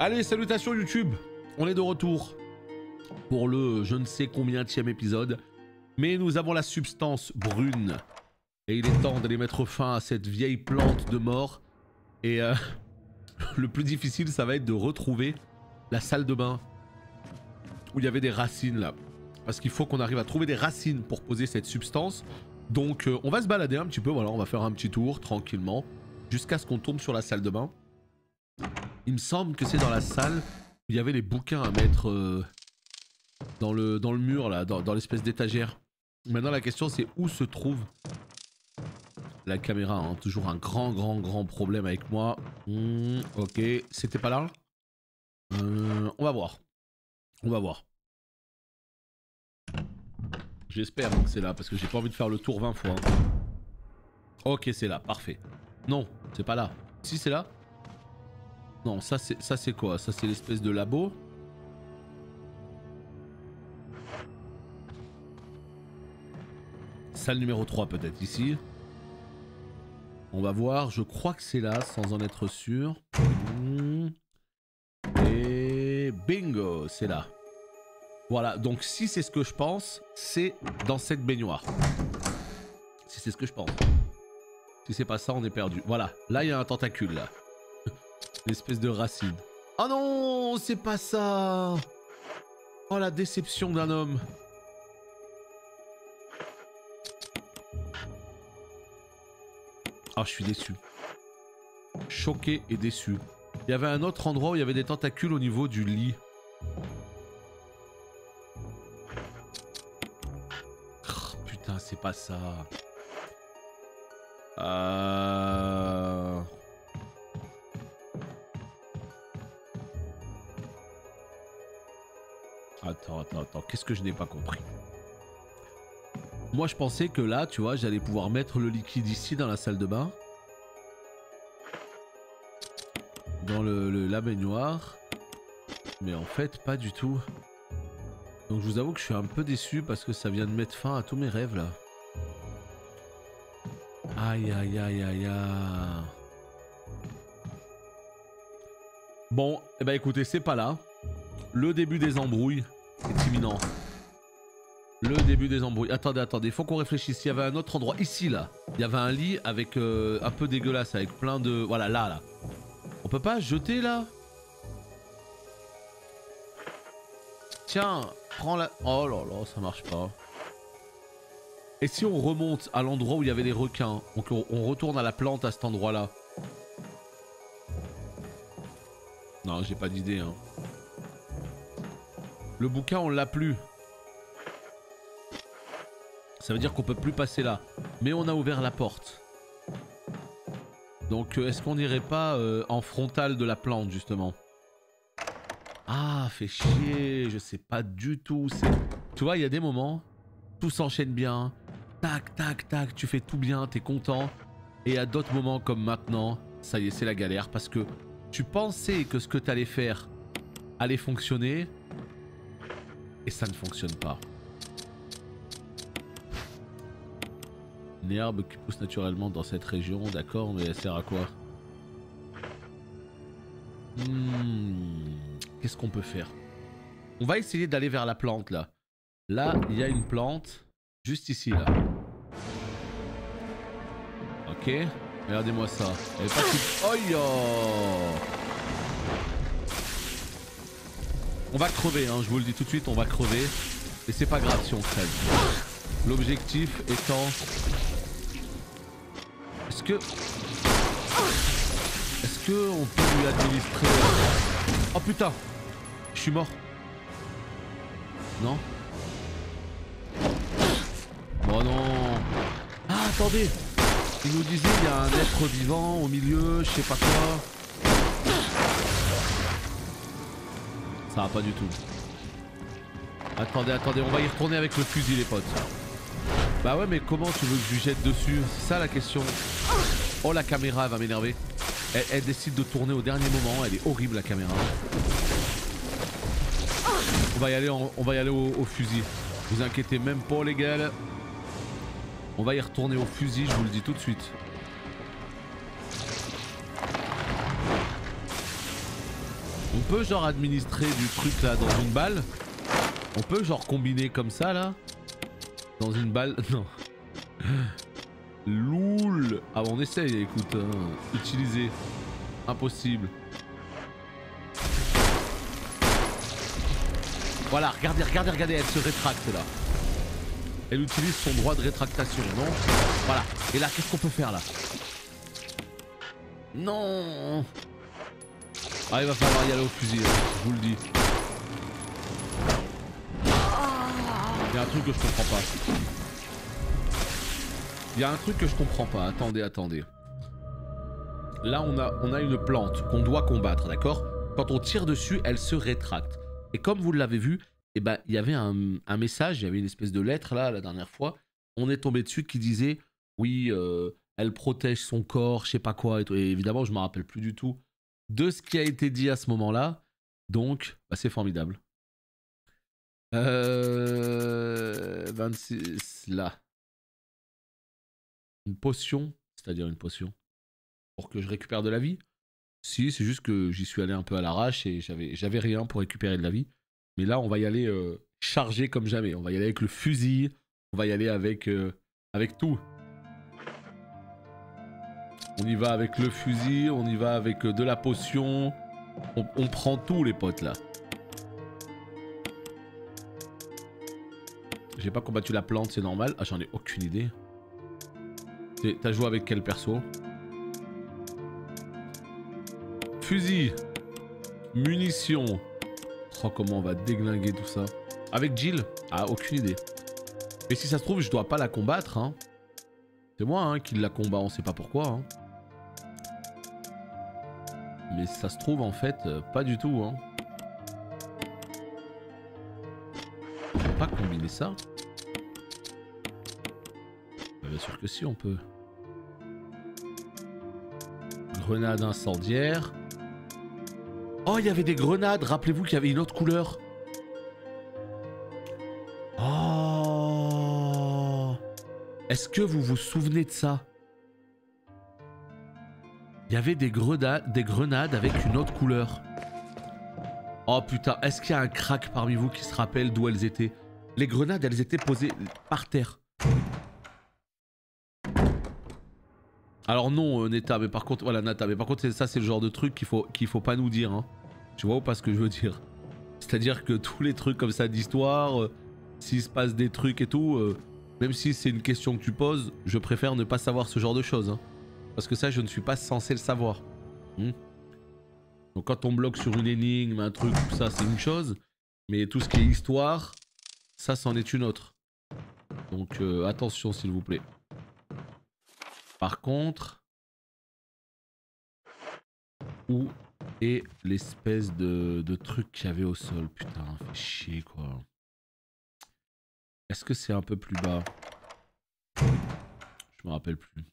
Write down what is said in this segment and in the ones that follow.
Allez, salutations YouTube. On est de retour pour le je ne sais combienième épisode. Mais nous avons la substance brune. Et il est temps d'aller mettre fin à cette vieille plante de mort. Et le plus difficile, ça va être de retrouver la salle de bain. Où il y avait des racines là. Parce qu'il faut qu'on arrive à trouver des racines pour poser cette substance. Donc on va se balader un petit peu, voilà, on va faire un petit tour tranquillement. Jusqu'à ce qu'on tombe sur la salle de bain. Il me semble que c'est dans la salle où il y avait les bouquins à mettre dans le mur là, dans l'espèce d'étagère. Maintenant la question c'est où se trouve la caméra, hein. Toujours un grand problème avec moi. Ok, c'était pas là. On va voir. On va voir. J'espère que c'est là parce que j'ai pas envie de faire le tour 20 fois. Ok, c'est là, parfait. Non, c'est pas là. Si, c'est là. Non, ça c'est quoi? Ça c'est l'espèce de labo. Salle numéro 3 peut-être ici. On va voir, je crois que c'est là sans en être sûr. Et bingo, c'est là. Voilà, donc si c'est ce que je pense, c'est dans cette baignoire. Si c'est ce que je pense. Si c'est pas ça, on est perdu. Voilà, là il y a un tentacule là. Une espèce de racine. Oh non, c'est pas ça. Oh la déception d'un homme. Ah, je suis déçu. Choqué et déçu. Il y avait un autre endroit où il y avait des tentacules au niveau du lit. Oh, putain, c'est pas ça. Attends, qu'est-ce que je n'ai pas compris? Moi je pensais que là, tu vois, j'allais pouvoir mettre le liquide ici dans la salle de bain. Dans la baignoire. Mais en fait, pas du tout. Donc je vous avoue que je suis un peu déçu parce que ça vient de mettre fin à tous mes rêves là. Aïe. Bon, eh ben écoutez, c'est pas là. Le début des embrouilles est imminent. Le début des embrouilles. Attendez, il faut qu'on réfléchisse. Il y avait un autre endroit, ici là. Il y avait un lit avec un peu dégueulasse, avec plein de... Voilà, là. On peut pas jeter là? Tiens, prends la... Oh là là, ça marche pas. Et si on remonte à l'endroit où il y avait les requins, donc on retourne à la plante à cet endroit là? Non, j'ai pas d'idée, hein. Le bouquin, on l'a plus. Ça veut dire qu'on peut plus passer là. Mais on a ouvert la porte. Donc est-ce qu'on irait pas en frontal de la plante justement? Ah, fait chier. Je sais pas du tout. Tu vois, il y a des moments, tout s'enchaîne bien. Tac, tu fais tout bien, t'es content. Et il y a d'autres moments comme maintenant, ça y est, c'est la galère. Parce que tu pensais que ce que t'allais faire allait fonctionner. Et ça ne fonctionne pas. Une herbe qui pousse naturellement dans cette région, d'accord, mais elle sert à quoi? Qu'est-ce qu'on peut faire? On va essayer d'aller vers la plante là. Là, il y a une plante, juste ici là. Ok, regardez-moi ça. Elle est pas toute... Oh yo! On va crever, hein, je vous le dis tout de suite, on va crever. Et c'est pas grave si on crève. L'objectif étant... Est-ce que on peut lui administrer... Oh putain! Je suis mort. Non? Oh non! Ah attendez! Il nous disait il y a un être vivant au milieu, je sais pas quoi. Ça va pas du tout. Attendez, on va y retourner avec le fusil les potes. Bah ouais mais comment tu veux que je lui jette dessus? C'est ça la question. Oh la caméra elle va m'énerver. Elle décide de tourner au dernier moment, elle est horrible la caméra. On va y aller au fusil. Vous inquiétez même pas les gars. On va y retourner au fusil, je vous le dis tout de suite. On peut genre administrer du truc là dans une balle. On peut genre combiner comme ça là. Dans une balle. Non. Loul. Ah on essaye, écoute. Utiliser. Impossible. Voilà, regardez, regardez, regardez, elle se rétracte là. Elle utilise son droit de rétractation, non? Voilà. Et là, qu'est-ce qu'on peut faire là? Non. Ah, il va falloir y aller au fusil, hein, je vous le dis. Il y a un truc que je comprends pas. Il y a un truc que je comprends pas. Attendez, attendez. Là, on a une plante qu'on doit combattre, d'accord? Quand on tire dessus, elle se rétracte. Et comme vous l'avez vu, eh ben, il y avait un message, il y avait une espèce de lettre là, la dernière fois. On est tombé dessus qui disait, oui, elle protège son corps, je sais pas quoi. Et évidemment, je me rappelle plus du tout de ce qui a été dit à ce moment-là. Donc, bah, c'est formidable. 26, là. Une potion, c'est-à-dire une potion, pour que je récupère de la vie. Si, c'est juste que j'y suis allé un peu à l'arrache et j'avais rien pour récupérer de la vie. Mais là, on va y aller chargé comme jamais. On va y aller avec le fusil. On va y aller avec tout. On y va avec le fusil. On y va avec de la potion. On prend tout, les potes, là. J'ai pas combattu la plante, c'est normal. Ah, j'en ai aucune idée. T'as joué avec quel perso? Fusil. Munitions. Oh, comment on va déglinguer tout ça? Avec Jill? Ah, aucune idée. Mais si ça se trouve, je dois pas la combattre, hein. C'est moi hein, qui la combat, on sait pas pourquoi. Hein. Mais ça se trouve, en fait, pas du tout. Hein. On peut pas combiner ça? Bien sûr que si, on peut. Grenade incendiaire. Oh, il y avait des grenades. Rappelez-vous qu'il y avait une autre couleur. Oh. Est-ce que vous vous souvenez de ça? Il y avait des grenades avec une autre couleur. Oh putain, est-ce qu'il y a un crack parmi vous qui se rappelle d'où elles étaient? Les grenades, elles étaient posées par terre. Alors non, Neta, mais par contre, voilà, Nata, mais par contre, ça, c'est le genre de truc qu'il faut pas nous dire. Hein. Tu vois ou pas ce que je veux dire? C'est-à-dire que tous les trucs comme ça d'histoire, s'il se passe des trucs et tout, même si c'est une question que tu poses, je préfère ne pas savoir ce genre de choses. Hein. Parce que ça, je ne suis pas censé le savoir. Donc quand on bloque sur une énigme, un truc, tout ça, c'est une chose. Mais tout ce qui est histoire, ça, c'en est une autre. Donc attention, s'il vous plaît. Par contre, où est l'espèce de truc qu'il y avait au sol? Putain, fait chier quoi. Est-ce que c'est un peu plus bas? Je me rappelle plus.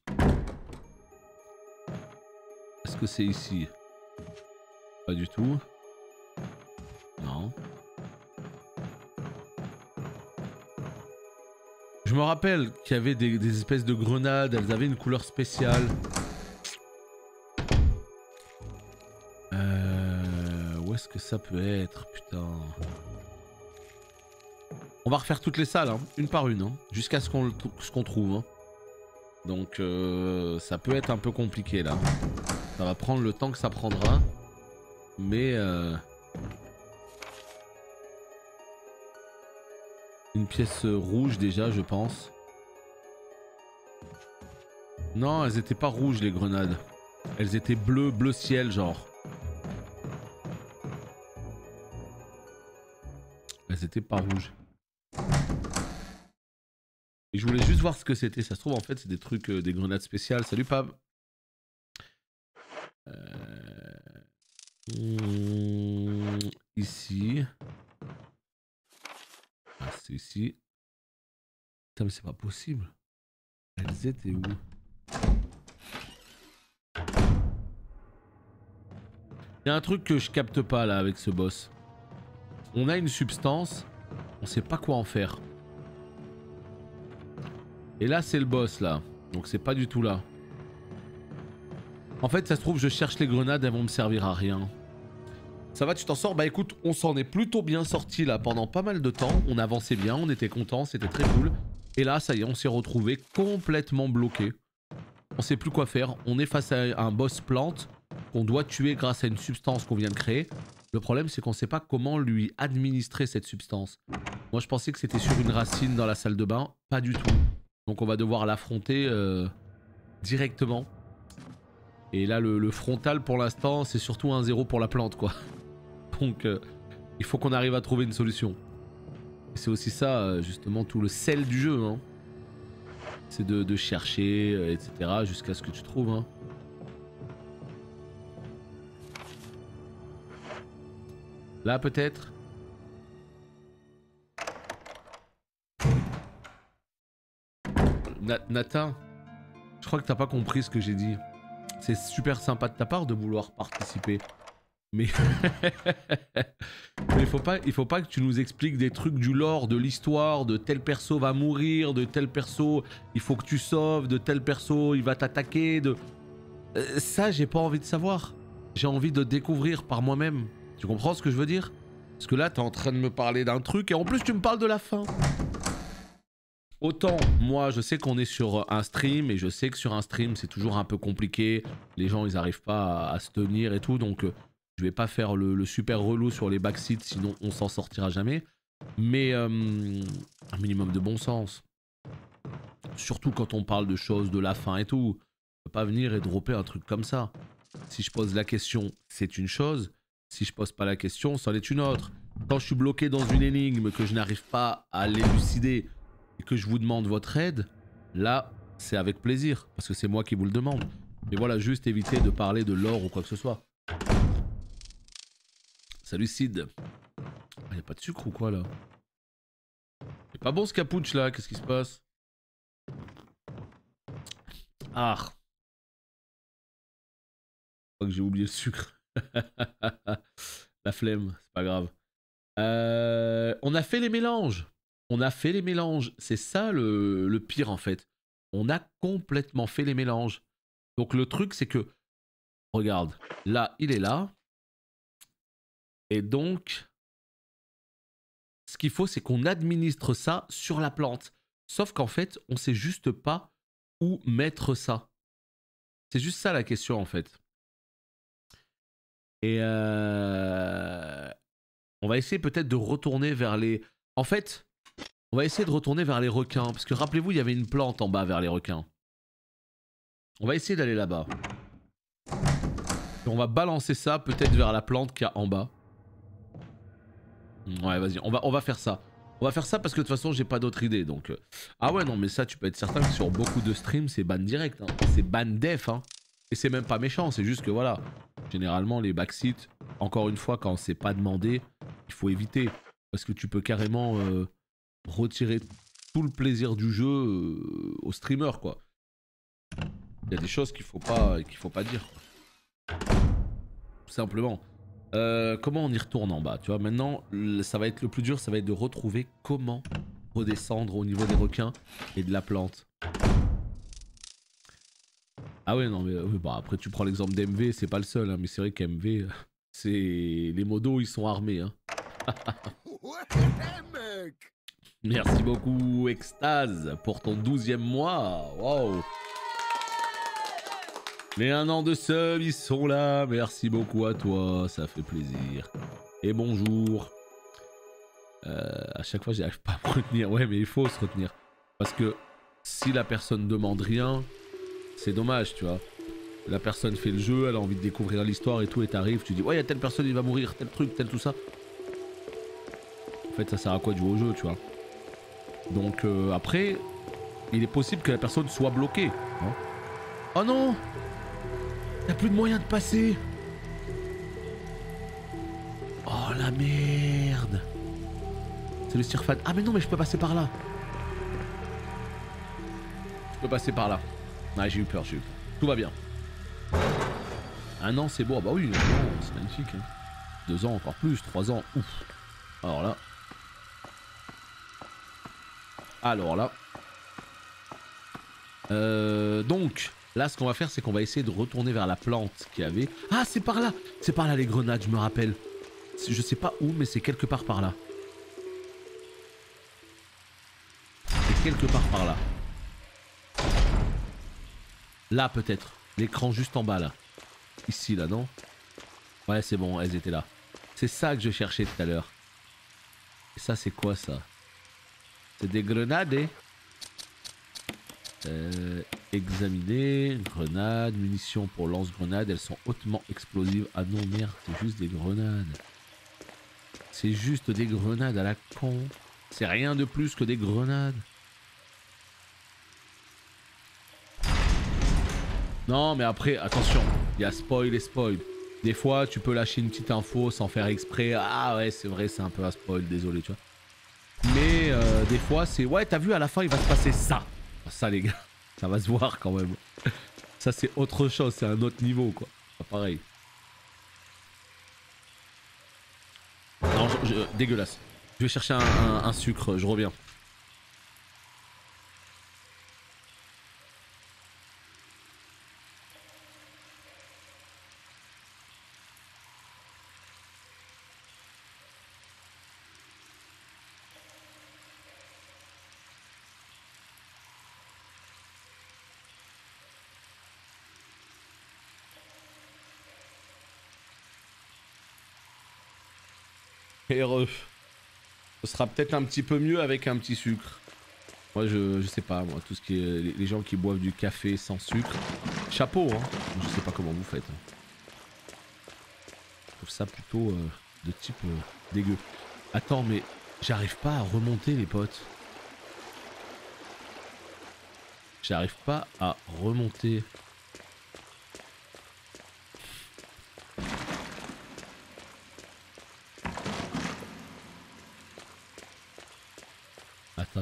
Est-ce que c'est ici? Pas du tout. Non. Je me rappelle qu'il y avait des espèces de grenades, elles avaient une couleur spéciale. Où est-ce que ça peut être, putain? On va refaire toutes les salles, hein, une par une, hein, jusqu'à ce qu'on trouve. Hein. Donc ça peut être un peu compliqué là. Ça va prendre le temps que ça prendra. Mais... une pièce rouge déjà, je pense. Non, elles étaient pas rouges les grenades. Elles étaient bleues, bleu ciel genre. Elles étaient pas rouges. Et je voulais juste voir ce que c'était. Ça se trouve en fait c'est des trucs, des grenades spéciales. Salut Pab. Ici. Ah, c'est ici. Putain mais c'est pas possible. Elles étaient où? Il y a un truc que je capte pas là avec ce boss. On a une substance, on sait pas quoi en faire. Et là c'est le boss là, donc c'est pas du tout là. En fait ça se trouve je cherche les grenades, elles vont me servir à rien. Ça va, tu t'en sors? Bah écoute, on s'en est plutôt bien sorti là pendant pas mal de temps. On avançait bien, on était contents, c'était très cool. Et là, ça y est, on s'est retrouvé complètement bloqué. On sait plus quoi faire. On est face à un boss plante qu'on doit tuer grâce à une substance qu'on vient de créer. Le problème, c'est qu'on sait pas comment lui administrer cette substance. Moi, je pensais que c'était sur une racine dans la salle de bain. Pas du tout. Donc on va devoir l'affronter directement. Et là, le frontal, pour l'instant, c'est surtout un 0 pour la plante, quoi. Donc, il faut qu'on arrive à trouver une solution. C'est aussi ça, justement, tout le sel du jeu. Hein. C'est de chercher, etc. jusqu'à ce que tu trouves. Hein. Là, peut-être. Nathan, je crois que t'as pas compris ce que j'ai dit. C'est super sympa de ta part de vouloir participer. Mais mais il faut pas que tu nous expliques des trucs du lore, de l'histoire, de tel perso va mourir, de tel perso il faut que tu sauves, de tel perso il va t'attaquer, de... ça j'ai pas envie de savoir. J'ai envie de découvrir par moi-même. Tu comprends ce que je veux dire? Parce que là t'es en train de me parler d'un truc et en plus tu me parles de la fin. Autant, moi je sais qu'on est sur un stream et je sais que sur un stream c'est toujours un peu compliqué. Les gens ils arrivent pas à se tenir et tout donc... je vais pas faire le super relou sur les backseats, sinon on s'en sortira jamais. Mais un minimum de bon sens. Surtout quand on parle de choses de la fin et tout. On peut pas venir et dropper un truc comme ça. Si je pose la question, c'est une chose. Si je pose pas la question, c'en est une autre. Quand je suis bloqué dans une énigme, que je n'arrive pas à l'élucider et que je vous demande votre aide, là, c'est avec plaisir. Parce que c'est moi qui vous le demande. Mais voilà, juste éviter de parler de l'or ou quoi que ce soit. Salut Sid. Ah, y'a pas de sucre ou quoi là? C'est pas bon ce capuch là, qu'est-ce qui se passe? Ah. Je crois que j'ai oublié le sucre. La flemme, c'est pas grave. On a fait les mélanges. On a fait les mélanges. C'est ça le pire en fait. On a complètement fait les mélanges. Donc le truc c'est que... Regarde, là il est là. Et donc, ce qu'il faut, c'est qu'on administre ça sur la plante. Sauf qu'en fait, on sait juste pas où mettre ça. C'est juste ça la question, en fait. Et on va essayer peut-être de retourner vers les... En fait, on va essayer de retourner vers les requins. Parce que rappelez-vous, il y avait une plante en bas vers les requins. On va essayer d'aller là-bas. Et on va balancer ça peut-être vers la plante qu'il y a en bas. Ouais, vas-y, on va faire ça. On va faire ça parce que de toute façon, j'ai pas d'autre idée. Donc, ah ouais, non, mais ça, tu peux être certain que sur beaucoup de streams, c'est ban direct. Hein. C'est ban def. Hein. Et c'est même pas méchant, c'est juste que voilà. Généralement, les backseats, encore une fois, quand c'est pas demandé, il faut éviter. Parce que tu peux carrément retirer tout le plaisir du jeu au streamer, quoi. Il y a des choses qu'il faut pas dire. Tout simplement. Comment on y retourne en bas, tu vois? Maintenant, ça va être le plus dur, ça va être de retrouver comment redescendre au niveau des requins et de la plante. Ah ouais, non, mais bah, après tu prends l'exemple d'MV, c'est pas le seul, hein, mais c'est vrai qu'MV, c'est... Les modos, ils sont armés. Hein. Merci beaucoup, Extase, pour ton 12e mois. Wow. Les 1 an de sub, ils sont là. Merci beaucoup à toi, ça fait plaisir. Et bonjour. À chaque fois, j'arrive pas à me retenir. Ouais, mais il faut se retenir. Parce que si la personne demande rien, c'est dommage, tu vois. La personne fait le jeu, elle a envie de découvrir l'histoire et tout, et t'arrives, tu dis ouais, il y a telle personne, il va mourir, tel truc, tel tout ça. En fait, ça sert à quoi de jouer au jeu, tu vois. Donc après, il est possible que la personne soit bloquée. Hein. Oh non! Y'a plus de moyen de passer. Oh la merde. C'est le Stirfan. Ah mais non, mais je peux passer par là. Je peux passer par là. Ah, j'ai eu peur, j'ai eu peur. Tout va bien. 1 an, c'est beau. Ah bah oui, c'est magnifique. Hein. 2 ans, encore plus. 3 ans. Ouf. Alors là. Donc, là, ce qu'on va faire, c'est qu'on va essayer de retourner vers la plante qu'il y avait. Ah, c'est par là. C'est par là les grenades, je me rappelle. Je sais pas où, mais c'est quelque part par là. C'est quelque part par là. Là peut-être. L'écran juste en bas là. Ici là, non? Ouais, c'est bon, elles étaient là. C'est ça que je cherchais tout à l'heure. Et ça, c'est quoi ça? C'est des grenades, eh? Examiner, grenades, munitions pour lance-grenades, elles sont hautement explosives. Ah non merde, c'est juste des grenades. C'est juste des grenades à la con. C'est rien de plus que des grenades. Non mais après, attention, il y a spoil et spoil. Des fois tu peux lâcher une petite info sans faire exprès. Ah ouais c'est vrai, c'est un peu un spoil, désolé tu vois. Mais des fois c'est, ouais t'as vu à la fin il va se passer ça. Ça les gars, ça va se voir quand même. Ça c'est autre chose, c'est un autre niveau quoi. Pas pareil. Non, dégueulasse. Je vais chercher un sucre, je reviens. Et ce sera peut-être un petit peu mieux avec un petit sucre. Moi je sais pas, moi tout ce qui est les gens qui boivent du café sans sucre, chapeau hein. Je sais pas comment vous faites. Je trouve ça plutôt de type dégueu. Attends mais j'arrive pas à remonter les potes. J'arrive pas à remonter.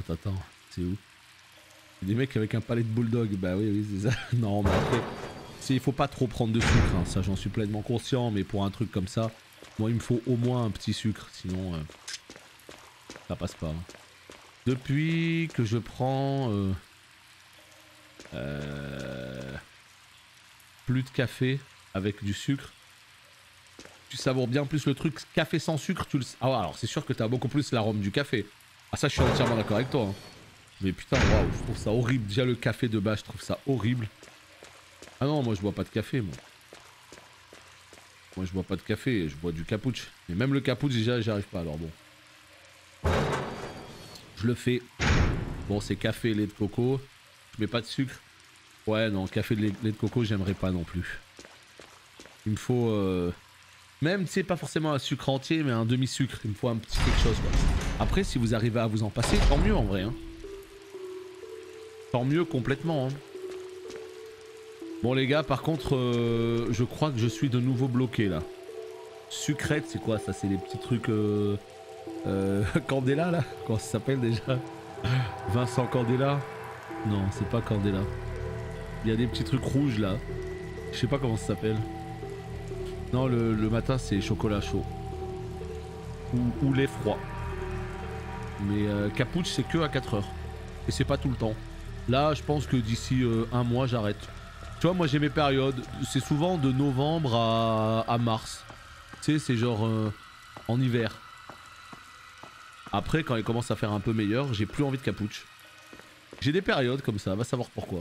Attends, c'est où? Des mecs avec un palais de bulldog, bah oui c'est ça. Non mais après, il faut pas trop prendre de sucre, hein. Ça j'en suis pleinement conscient, mais pour un truc comme ça, moi il me faut au moins un petit sucre, sinon ça passe pas. Hein. Depuis que je prends plus de café avec du sucre, tu savoures bien plus le truc. Café sans sucre, tu le... Ah ouais, alors c'est sûr que t'as beaucoup plus l'arôme du café. Ah ça je suis entièrement d'accord avec toi. Hein. Mais putain, waouh, je trouve ça horrible. Déjà le café de base, je trouve ça horrible. Ah non, moi je bois pas de café, moi. Moi je bois pas de café, je bois du cappuccino. Mais même le cappuccino, déjà, j'y arrive pas, alors bon. Je le fais. Bon, c'est café et lait de coco. Je mets pas de sucre. Ouais, non, café et lait de coco, j'aimerais pas non plus. Il me faut... Même, tu sais, pas forcément un sucre entier, mais un demi-sucre. Il me faut un petit quelque chose, quoi. Après, si vous arrivez à vous en passer, tant mieux en vrai. Hein. Tant mieux complètement. Hein. Bon les gars, par contre, je crois que je suis de nouveau bloqué là. Sucrète, c'est quoi ça? C'est les petits trucs... Candela là? Comment ça s'appelle déjà? Vincent Candela? Non, c'est pas Candela. Il y a des petits trucs rouges là. Je sais pas comment ça s'appelle. Non, le matin c'est chocolat chaud. Ou lait froid. Mais cappuccino c'est que à 4 heures. Et c'est pas tout le temps. Là, je pense que d'ici un mois, j'arrête. Tu vois, moi j'ai mes périodes. C'est souvent de novembre à mars. Tu sais, c'est genre en hiver. Après, quand il commence à faire un peu meilleur, j'ai plus envie de cappuccino. J'ai des périodes comme ça, va savoir pourquoi.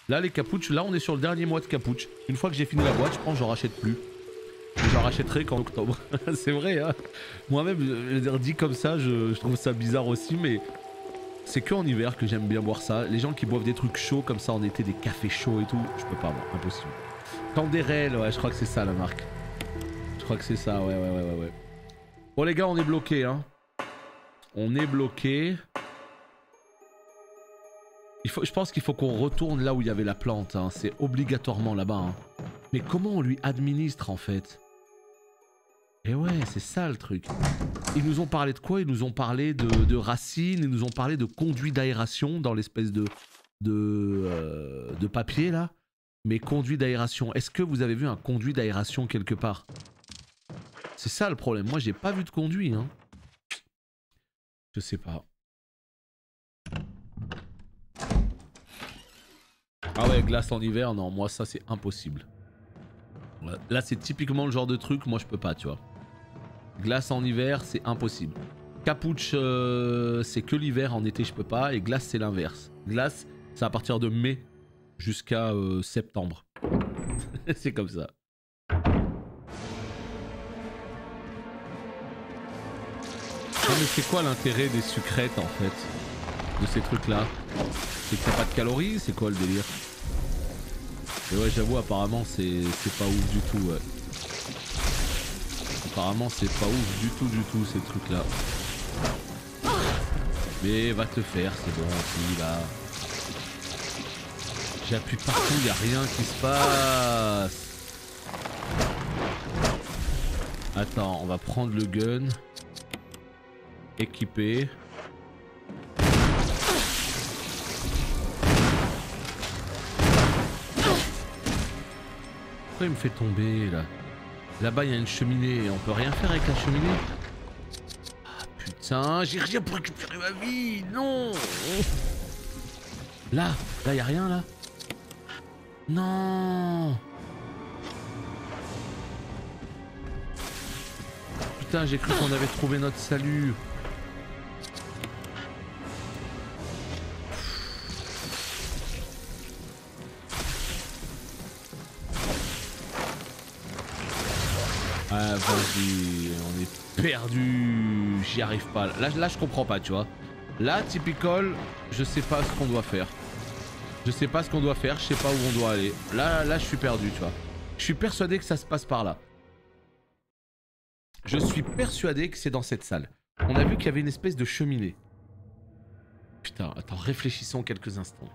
Là, les cappuccinos, là on est sur le dernier mois de cappuccino. Une fois que j'ai fini la boîte, je pense que j'en rachète plus. J'en rachèterai qu'en octobre. C'est vrai, hein. Moi-même, dit comme ça, je trouve ça bizarre aussi, mais... C'est que en hiver que j'aime bien boire ça. Les gens qui boivent des trucs chauds comme ça en été, des cafés chauds et tout, je peux pas, moi, impossible. Canderel, ouais, je crois que c'est ça la marque. Je crois que c'est ça, ouais. Bon les gars, on est bloqué, hein. On est bloqué. Je pense qu'il faut qu'on retourne là où il y avait la plante, hein. C'est obligatoirement là-bas, hein. Mais comment on lui administre en fait? Et ouais, c'est ça le truc. Ils nous ont parlé de quoi? Ils nous ont parlé de racines, ils nous ont parlé de conduit d'aération dans l'espèce de papier là. Mais conduit d'aération, est-ce que vous avez vu un conduit d'aération quelque part? C'est ça le problème, moi j'ai pas vu de conduit. Hein. Je sais pas. Ah ouais, glace en hiver, non, moi ça c'est impossible. Là c'est typiquement le genre de truc, moi je peux pas, tu vois. Glace en hiver, c'est impossible. Capuche, c'est que l'hiver, en été je peux pas. Et glace, c'est l'inverse. Glace, c'est à partir de mai jusqu'à septembre. C'est comme ça. Non mais c'est quoi l'intérêt des sucrètes en fait? De ces trucs là? C'est qu'il n'y a pas de calories? C'est quoi le délire? Et ouais j'avoue apparemment c'est pas ouf du tout ouais. Apparemment c'est pas ouf du tout ces trucs là. Mais va te faire, c'est bon aussi là. J'appuie partout, y a rien qui se passe. Attends, on va prendre le gun. Équipé. Pourquoi il me fait tomber là? Là-bas il y a une cheminée, on peut rien faire avec la cheminée? Ah putain, j'ai rien pour récupérer ma vie, non. Là y a rien là? Non. Putain, j'ai cru qu'on avait trouvé notre salut. Ah vas-y, on est perdu. J'y arrive pas. Là je comprends pas, tu vois. Là, typical, je sais pas ce qu'on doit faire. Je sais pas ce qu'on doit faire, je sais pas où on doit aller. Là je suis perdu, tu vois. Je suis persuadé que ça se passe par là. Je suis persuadé que c'est dans cette salle. On a vu qu'il y avait une espèce de cheminée. Putain, attends, réfléchissons quelques instants.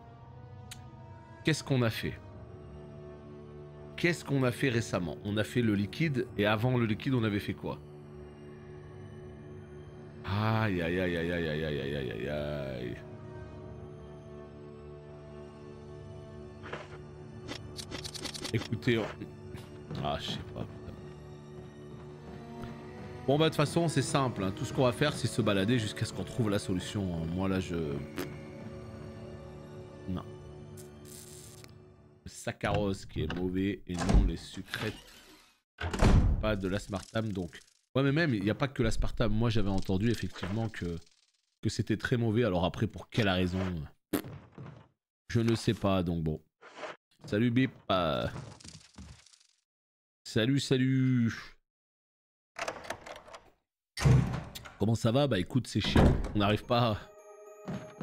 Qu'est-ce qu'on a fait? Qu'est-ce qu'on a fait récemment? On a fait le liquide, et avant le liquide, on avait fait quoi? Aïe, aïe, aïe, aïe, aïe, aïe, aïe, aïe, aïe, aïe, aïe. Écoutez... Ah, je sais pas. Bon bah de toute façon c'est simple, hein. Tout ce qu'on va faire c'est se balader jusqu'à ce qu'on trouve la solution. Moi là je... Non. Le saccharose qui est mauvais et non les sucrètes. Pas de l'aspartame donc. Ouais mais même il n'y a pas que l'aspartame. Moi j'avais entendu effectivement que c'était très mauvais. Alors après pour quelle raison je ne sais pas donc bon. Salut Bip. Salut. Comment ça va? Bah écoute, c'est chiant. On n'arrive pas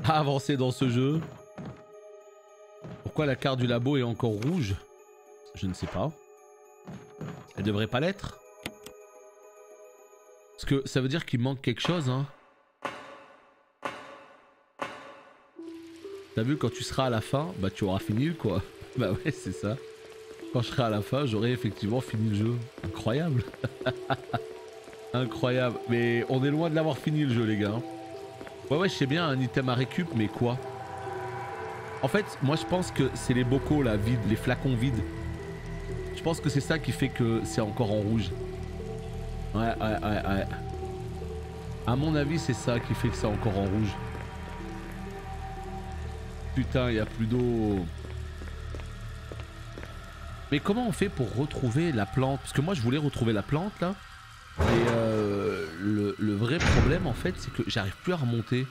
à avancer dans ce jeu. Pourquoi la carte du labo est encore rouge? Je ne sais pas. Elle devrait pas l'être. Parce que ça veut dire qu'il manque quelque chose, hein. T'as vu, quand tu seras à la fin, bah tu auras fini quoi. Bah ouais, c'est ça. Quand je serai à la fin, j'aurai effectivement fini le jeu. Incroyable. Incroyable, mais on est loin de l'avoir fini le jeu les gars. Ouais je sais bien un item à récup mais quoi? En fait moi je pense que c'est les bocaux là vides, les flacons vides. Je pense que c'est ça qui fait que c'est encore en rouge. Ouais. À mon avis c'est ça qui fait que c'est encore en rouge. Putain il y a plus d'eau. Mais comment on fait pour retrouver la plante? Parce que moi je voulais retrouver la plante là. Et le vrai problème en fait c'est que j'arrive plus à remonter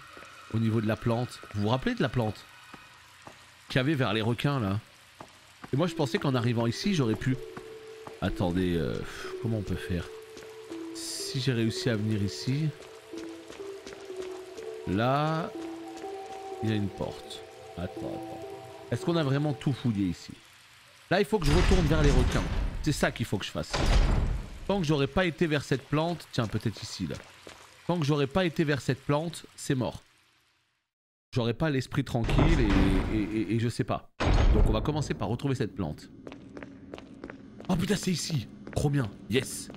au niveau de la plante. Vous vous rappelez de la plante qu'il y avait vers les requins là? Et moi je pensais qu'en arrivant ici j'aurais pu... Attendez, comment on peut faire? Si j'ai réussi à venir ici... Là... Il y a une porte. Attends. Est-ce qu'on a vraiment tout fouillé ici? Là il faut que je retourne vers les requins. C'est ça qu'il faut que je fasse. Tant que j'aurais pas été vers cette plante, tiens peut-être ici là. Tant que j'aurais pas été vers cette plante, c'est mort. J'aurais pas l'esprit tranquille et je sais pas. Donc on va commencer par retrouver cette plante. Oh putain c'est ici. Trop bien. Yes.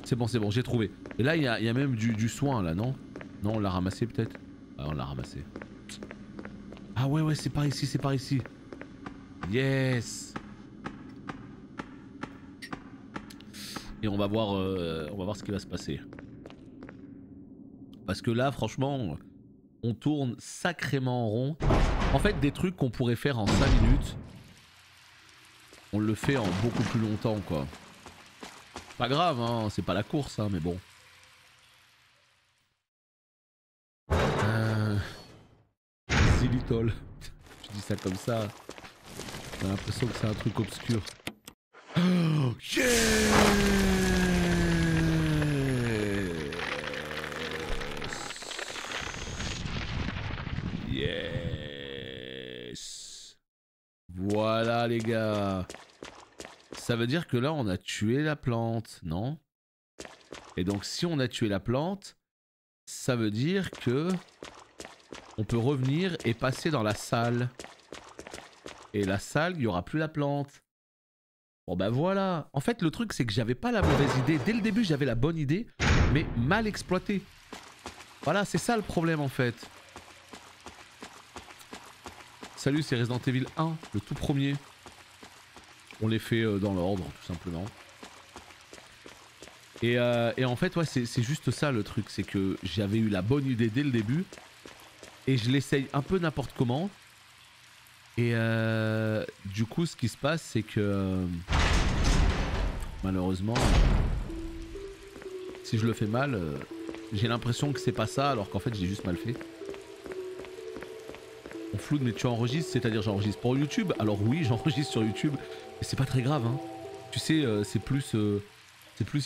C'est bon, j'ai trouvé. Et là il y a même du soin là, non? Non on l'a ramassé peut-être? Ah on l'a ramassé. Ah ouais c'est par ici. Yes. Et on va voir ce qui va se passer. Parce que là, franchement, on tourne sacrément en rond. En fait, des trucs qu'on pourrait faire en 5 minutes, on le fait en beaucoup plus longtemps, quoi. Pas grave, hein, c'est pas la course, hein, mais bon. pactole. Je dis ça comme ça. J'ai l'impression que c'est un truc obscur. Oh, yes. Voilà les gars. Ça veut dire que là on a tué la plante, non? Et donc si on a tué la plante, ça veut dire que on peut revenir et passer dans la salle. Et la salle, il n'y aura plus la plante. Bon bah voilà. En fait le truc c'est que j'avais pas la mauvaise idée. Dès le début j'avais la bonne idée, mais mal exploitée. Voilà, c'est ça le problème en fait. Salut, c'est Resident Evil 1, le tout premier. On les fait dans l'ordre, tout simplement. Et en fait, ouais, c'est juste ça le truc. C'est que j'avais eu la bonne idée dès le début. Et je l'essaye un peu n'importe comment. Et du coup, ce qui se passe, c'est que... malheureusement... si je le fais mal, j'ai l'impression que c'est pas ça, alors qu'en fait, j'ai juste mal fait. On floute, mais tu enregistres, c'est-à-dire j'enregistre pour YouTube. Alors oui, j'enregistre sur YouTube. Et c'est pas très grave, hein. Tu sais, c'est plus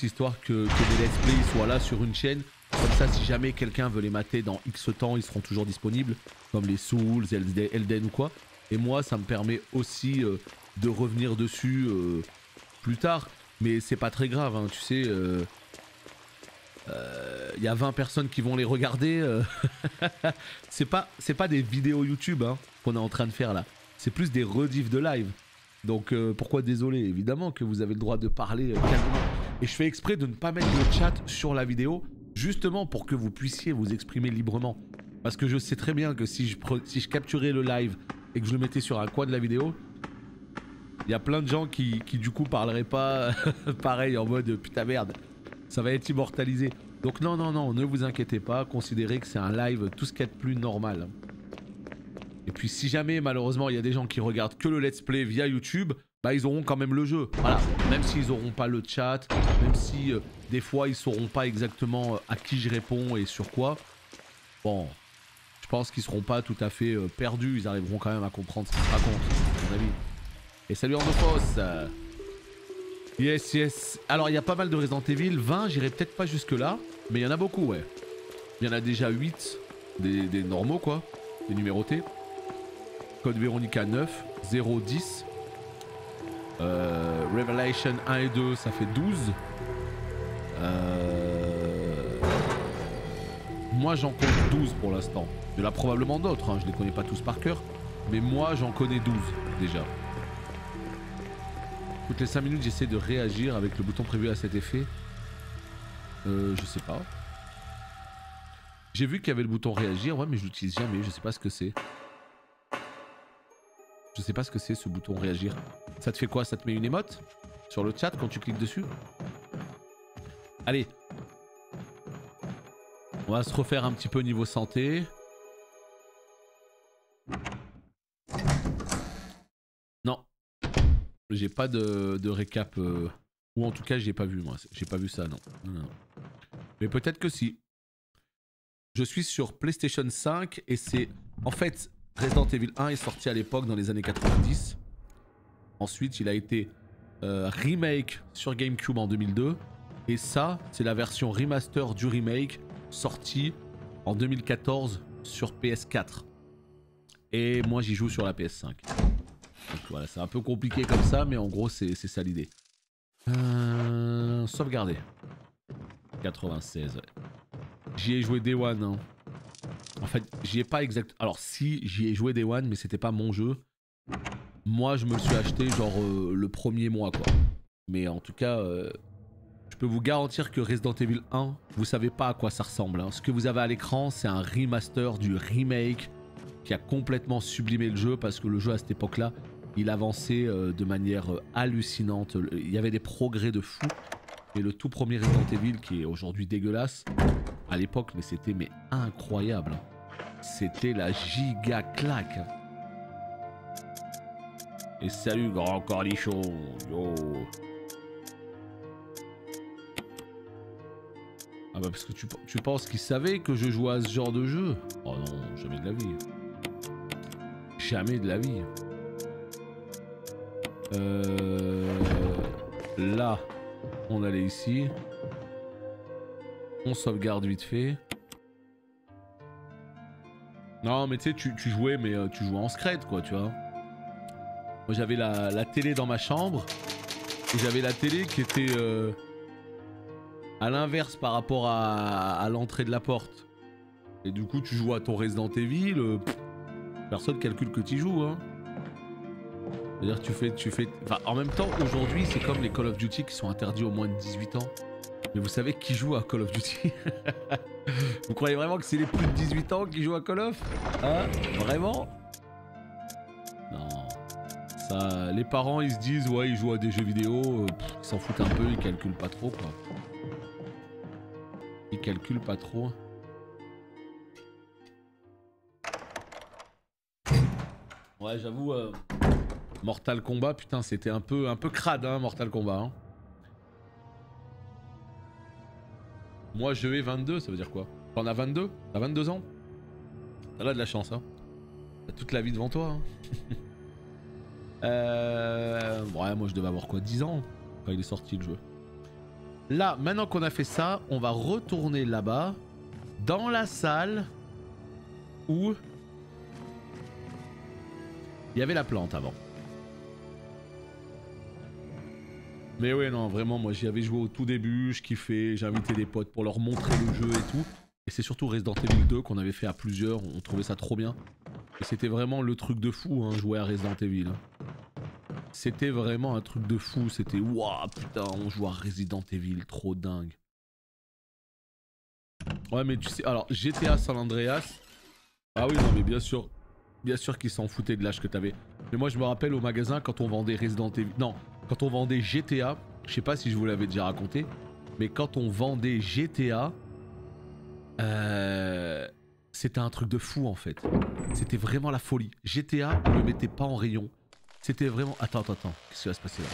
histoire que les let's play soient là sur une chaîne. Comme ça, si jamais quelqu'un veut les mater dans X temps, ils seront toujours disponibles. Comme les Souls, Elden ou quoi. Et moi, ça me permet aussi de revenir dessus plus tard. Mais c'est pas très grave, hein. Tu sais, y a 20 personnes qui vont les regarder. C'est pas des vidéos YouTube hein, qu'on est en train de faire là. C'est plus des rediffs de live. Donc pourquoi désolé? Évidemment que vous avez le droit de parler calmement. Et je fais exprès de ne pas mettre le chat sur la vidéo, justement pour que vous puissiez vous exprimer librement. Parce que je sais très bien que si je capturais le live et que je le mettais sur un coin de la vidéo, il y a plein de gens qui du coup parleraient pas pareil en mode putain merde, ça va être immortalisé. Donc non, ne vous inquiétez pas, considérez que c'est un live tout ce qu'il y a de plus normal. Et puis si jamais malheureusement il y a des gens qui regardent que le let's play via YouTube, bah ils auront quand même le jeu. Voilà, même s'ils auront pas le chat, même si des fois ils sauront pas exactement à qui je réponds et sur quoi. Bon, je pense qu'ils seront pas tout à fait perdus, ils arriveront quand même à comprendre ce qu'ils racontent, à mon avis. Et salut Ornophos. Yes. Alors il y a pas mal de Resident Evil, 20, j'irai peut-être pas jusque là, mais il y en a beaucoup ouais. Il y en a déjà 8, des normaux quoi, des numérotés. Code Veronica 9, 0, 10. Revelation 1 et 2, ça fait 12. Moi j'en compte 12 pour l'instant. Il y en a probablement d'autres, hein. Je les connais pas tous par cœur. Mais moi j'en connais 12 déjà. Toutes les 5 minutes j'essaie de réagir avec le bouton prévu à cet effet. Je sais pas. J'ai vu qu'il y avait le bouton réagir, ouais mais je l'utilise jamais, je sais pas ce que c'est. Je sais pas ce que c'est ce bouton réagir. Ça te fait quoi? Ça te met une émote sur le chat quand tu cliques dessus? Allez. On va se refaire un petit peu niveau santé. Non. J'ai pas de récap. Ou en tout cas j'ai pas vu moi. J'ai pas vu ça non. Non. Mais peut-être que si. Je suis sur PlayStation 5 et c'est... En fait... Resident Evil 1 est sorti à l'époque dans les années 90. Ensuite, il a été remake sur GameCube en 2002. Et ça, c'est la version remaster du remake sortie en 2014 sur PS4. Et moi, j'y joue sur la PS5. Donc voilà, c'est un peu compliqué comme ça, mais en gros, c'est ça l'idée. Sauvegarder. 96, ouais. J'y ai joué Day One, hein. En fait, j'y ai pas exact. Alors si, j'y ai joué Day One, mais c'était pas mon jeu. Moi, je me le suis acheté genre le premier mois, quoi. Mais en tout cas, je peux vous garantir que Resident Evil 1, vous savez pas à quoi ça ressemble. Hein. Ce que vous avez à l'écran, c'est un remaster du remake qui a complètement sublimé le jeu parce que le jeu à cette époque-là, il avançait de manière hallucinante. Il y avait des progrès de fou. Et le tout premier Resident Evil, qui est aujourd'hui dégueulasse, à l'époque, mais c'était incroyable. C'était la giga claque. Et salut grand cornichon. Yo. Ah bah parce que tu penses qu'il savait que je jouais à ce genre de jeu? Oh non, jamais de la vie. Jamais de la vie. Là, on allait ici. On sauvegarde vite fait. Non mais tu sais, tu jouais, mais tu jouais en scred quoi, tu vois. Moi j'avais la télé dans ma chambre. Et j'avais la télé qui était à l'inverse par rapport à l'entrée de la porte. Et du coup tu joues à ton Resident Evil, personne calcule que tu joues hein. C'est-à-dire que tu fais... Enfin en même temps aujourd'hui c'est comme les Call of Duty qui sont interdits aux moins de 18 ans. Mais vous savez qui joue à Call of Duty? Vous croyez vraiment que c'est les plus de 18 ans qui jouent à Call of? Hein? Vraiment? Non. Ça, les parents ils se disent ouais ils jouent à des jeux vidéo, ils s'en foutent un peu, ils calculent pas trop quoi. Ils calculent pas trop. Ouais j'avoue, Mortal Kombat putain c'était un peu crade hein Mortal Kombat hein. Moi je ai 22, ça veut dire quoi? T'en as 22? T'as 22 ans? T'as là de la chance hein. T'as toute la vie devant toi hein. Ouais moi je devais avoir quoi? 10 ans quand il est sorti le jeu. Là, maintenant qu'on a fait ça, on va retourner là-bas, dans la salle où il y avait la plante avant. Mais ouais non vraiment moi j'y avais joué au tout début, je kiffais, j'ai invité des potes pour leur montrer le jeu et tout. Et c'est surtout Resident Evil 2 qu'on avait fait à plusieurs, on trouvait ça trop bien. Et c'était vraiment le truc de fou hein, jouer à Resident Evil. C'était vraiment un truc de fou, c'était waouh putain on joue à Resident Evil, trop dingue. Ouais mais tu sais, alors GTA San Andreas, ah oui non mais bien sûr qu'ils s'en foutaient de l'âge que t'avais. Mais moi je me rappelle au magasin quand on vendait Resident Evil, non, quand on vendait GTA, je sais pas si je vous l'avais déjà raconté, mais quand on vendait GTA, c'était un truc de fou en fait. C'était vraiment la folie. GTA, on le mettait pas en rayon. C'était vraiment... Attends, qu'est-ce qui va se passer là?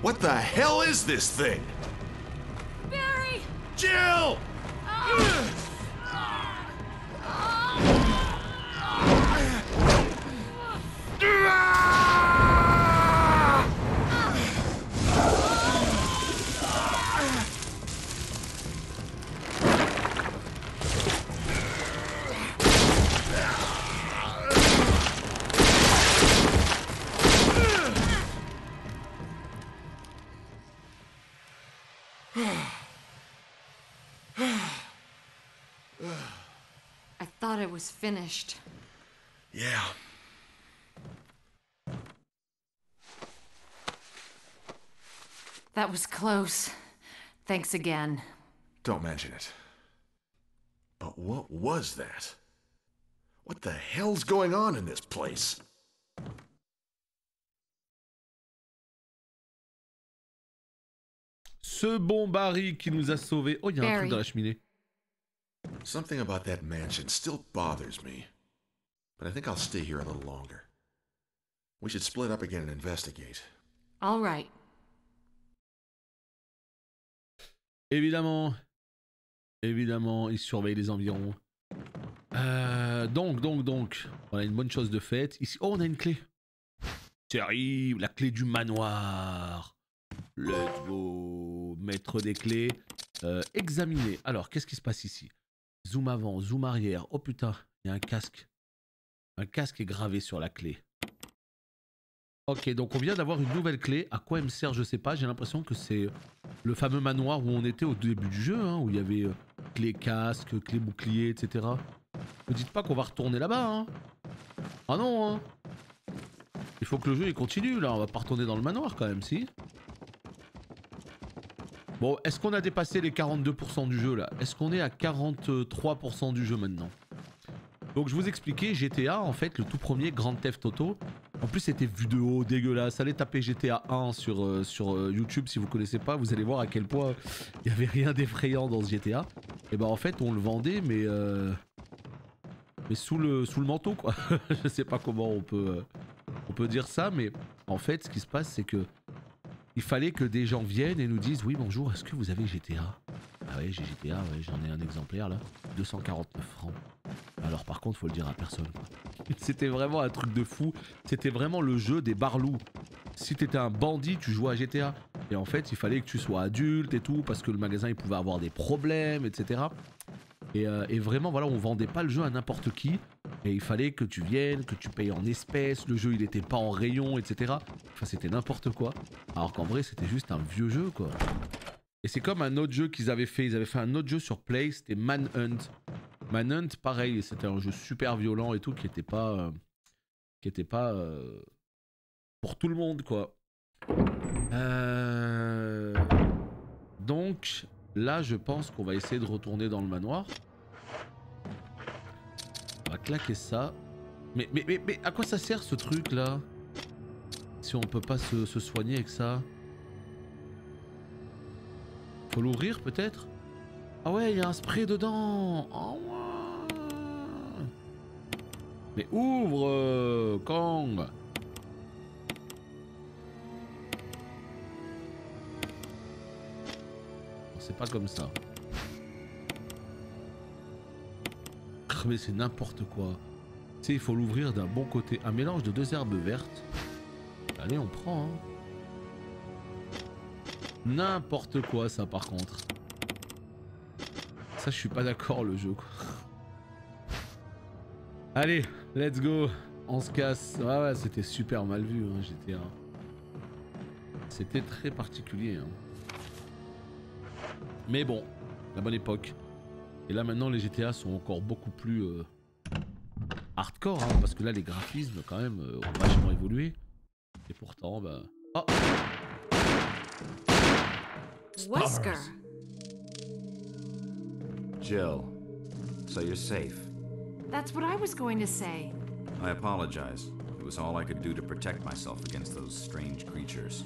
What the hell is this thing? Barry! Jill! I thought it was finished. Yeah. That was close. Thanks again. Don't mention it. But what was that? What the hell's going on in this place? Ce bon Barry qui nous a sauvés. Oh, il y a un truc dans la cheminée. Something about that mansion still bothers me. But I think I'll stay here a little longer. We should split up again and investigate. All right. Évidemment, il surveille les environs. Donc, on a une bonne chose de faite. Ici, oh, on a une clé. Terrible, la clé du manoir. Let's go. Maître des clés. Examiner. Alors, qu'est-ce qui se passe ici? Zoom avant, zoom arrière. Oh putain, il y a un casque. Un casque est gravé sur la clé. Ok, donc on vient d'avoir une nouvelle clé. À quoi elle me sert, je sais pas. J'ai l'impression que c'est le fameux manoir où on était au début du jeu, hein, où il y avait clé casque, clé bouclier, etc. Ne dites pas qu'on va retourner là-bas, hein. Ah non, hein. Il faut que le jeu il continue, là. On va pas retourner dans le manoir quand même, si. Bon, est-ce qu'on a dépassé les 42% du jeu, là? Est-ce qu'on est à 43% du jeu maintenant? Donc je vous expliquais, GTA, en fait, le tout premier Grand Theft Auto. En plus, c'était vu de haut, dégueulasse. Allez taper GTA 1 sur YouTube si vous connaissez pas. Vous allez voir à quel point il n'y avait rien d'effrayant dans ce GTA. Et ben en fait, on le vendait, mais mais sous le manteau quoi. Je sais pas comment on peut dire ça, mais en fait ce qui se passe c'est que il fallait que des gens viennent et nous disent oui bonjour, est-ce que vous avez GTA? Ah ouais j'ai GTA, ouais j'en ai un exemplaire là, 249 francs. Alors par contre faut le dire à personne quoi. C'était vraiment un truc de fou, c'était vraiment le jeu des barlous. Si t'étais un bandit tu jouais à GTA. Et en fait il fallait que tu sois adulte et tout parce que le magasin il pouvait avoir des problèmes etc. Et vraiment voilà on vendait pas le jeu à n'importe qui. Et il fallait que tu viennes, que tu payes en espèces, le jeu il était pas en rayon etc. Enfin c'était n'importe quoi. Alors qu'en vrai c'était juste un vieux jeu quoi. Et c'est comme un autre jeu qu'ils avaient fait, ils avaient fait un autre jeu sur Play, c'était Manhunt. Manhunt pareil, c'était un jeu super violent et tout qui était pas pour tout le monde quoi. Donc là je pense qu'on va essayer de retourner dans le manoir. On va claquer ça. Mais à quoi ça sert ce truc là? Si on peut pas se soigner avec ça. Faut l'ouvrir peut-être? Ah ouais il y a un spray dedans. Oh ouais. Mais ouvre Kang. C'est pas comme ça. Mais c'est n'importe quoi. Tu sais, il faut l'ouvrir d'un bon côté. Un mélange de 2 herbes vertes. Allez, on prend. Hein. N'importe quoi, ça, par contre. Ça, je suis pas d'accord, le jeu, quoi. Allez, let's go. On se casse. Ah ouais, c'était super mal vu, hein, GTA. C'était très particulier. Hein. Mais bon, la bonne époque. Et là maintenant les GTA sont encore beaucoup plus hardcore hein, parce que là les graphismes quand même ont vachement évolué. Et pourtant bah... Oh Wesker! Jill, so you're safe. That's what I was going to say. I apologize. It was all I could do to protect myself against those strange creatures.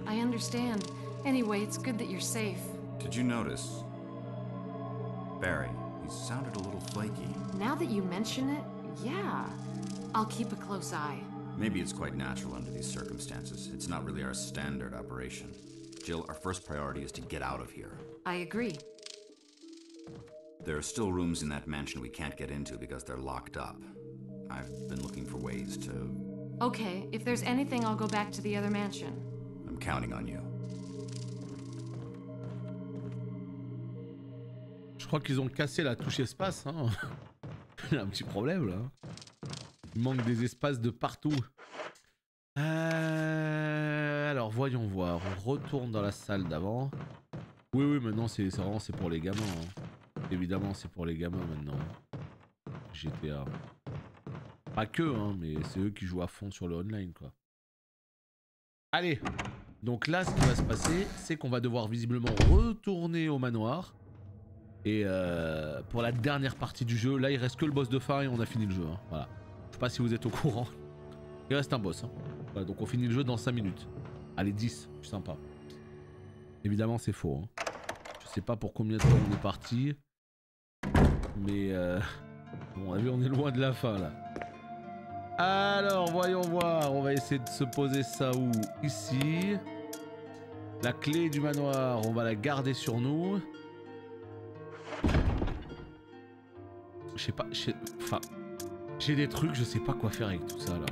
I understand. Anyway, it's good that you're safe. Did you notice? Barry, he sounded a little flaky. Now that you mention it, yeah. I'll keep a close eye. Maybe it's quite natural under these circumstances. It's not really our standard operation. Jill, our first priority is to get out of here. I agree. There are still rooms in that mansion we can't get into because they're locked up. I've been looking for ways to... Okay, if there's anything, I'll go back to the other mansion. I'm counting on you. Je crois qu'ils ont cassé la touche espace. Hein. Il y a un petit problème là. Il manque des espaces de partout. Alors voyons voir. On retourne dans la salle d'avant. Oui, maintenant c'est vraiment pour les gamins. Hein. Évidemment c'est pour les gamins maintenant. GTA. Pas que, hein, mais c'est eux qui jouent à fond sur le online quoi. Allez. Donc là ce qui va se passer, c'est qu'on va devoir visiblement retourner au manoir. Et pour la dernière partie du jeu, là il reste que le boss de fin et on a fini le jeu. Hein. Voilà. Je sais pas si vous êtes au courant. Il reste un boss. Hein. Voilà, donc on finit le jeu dans 5 minutes. Allez 10, plus sympa. Évidemment c'est faux. Hein. Je sais pas pour combien de temps on est parti. Mais bon, on a vu on est loin de la fin là. Alors voyons voir. On va essayer de se poser ça où? Ici. La clé du manoir, on va la garder sur nous. Je sais pas, enfin, j'ai des trucs, je sais pas quoi faire avec tout ça là.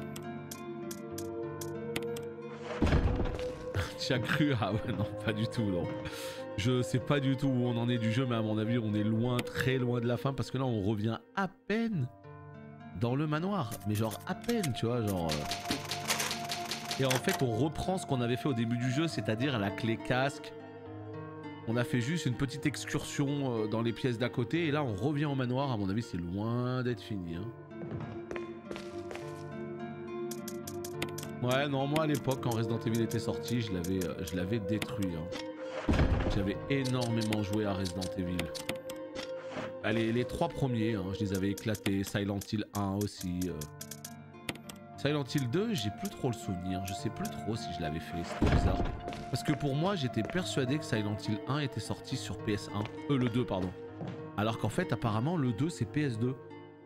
Tu as cru? Ah ouais, non, pas du tout, non. Je sais pas du tout où on en est du jeu, mais à mon avis, on est loin, très loin de la fin parce que là, on revient à peine dans le manoir. Mais genre à peine, tu vois, genre. Et en fait, on reprend ce qu'on avait fait au début du jeu, c'est-à-dire la clé casque. On a fait juste une petite excursion dans les pièces d'à côté et là on revient au manoir. À mon avis c'est loin d'être fini. Hein. Ouais non moi à l'époque quand Resident Evil était sorti je l'avais détruit. Hein. J'avais énormément joué à Resident Evil. Allez les 3 premiers hein, je les avais éclatés. Silent Hill 1 aussi. Silent Hill 2 j'ai plus trop le souvenir. Je sais plus trop si je l'avais fait. C'était bizarre. Parce que pour moi, j'étais persuadé que Silent Hill 1 était sorti sur PS1. Le 2, pardon. Alors qu'en fait, apparemment, le 2, c'est PS2.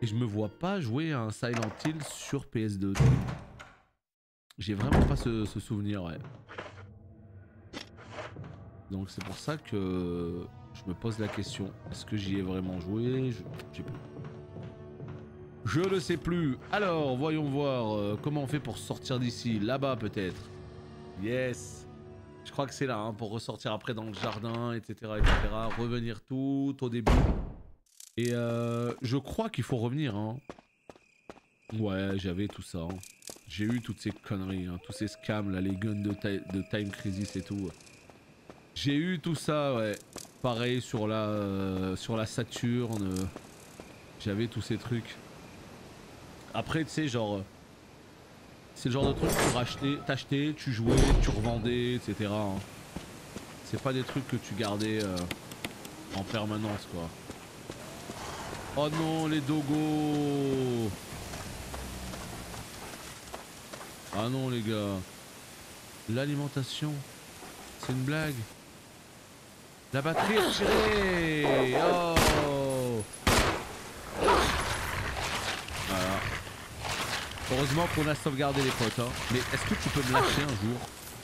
Et je me vois pas jouer à un Silent Hill sur PS2. J'ai vraiment pas ce souvenir, ouais. Donc c'est pour ça que je me pose la question. Est-ce que j'y ai vraiment joué? Je ne sais plus. Alors, voyons voir comment on fait pour sortir d'ici. Là-bas peut-être. Yes. Je crois que c'est là, hein, pour ressortir après dans le jardin, etc., etc. Revenir tout au début. Et je crois qu'il faut revenir. Hein. Ouais, j'avais tout ça. Hein. J'ai eu toutes ces conneries, hein, tous ces scams là, les guns de Time Crisis et tout. J'ai eu tout ça, ouais. Pareil sur la Saturn. J'avais tous ces trucs. Après, tu sais, genre... C'est le genre de truc que tu t'achetais, tu jouais, tu revendais, etc. Hein. C'est pas des trucs que tu gardais en permanence, quoi. Oh non, les dogos! Ah non, les gars. L'alimentation. C'est une blague. La batterie est tirée. Oh. Voilà. Heureusement qu'on a sauvegardé les potes, hein. Mais est-ce que tu peux me lâcher un jour?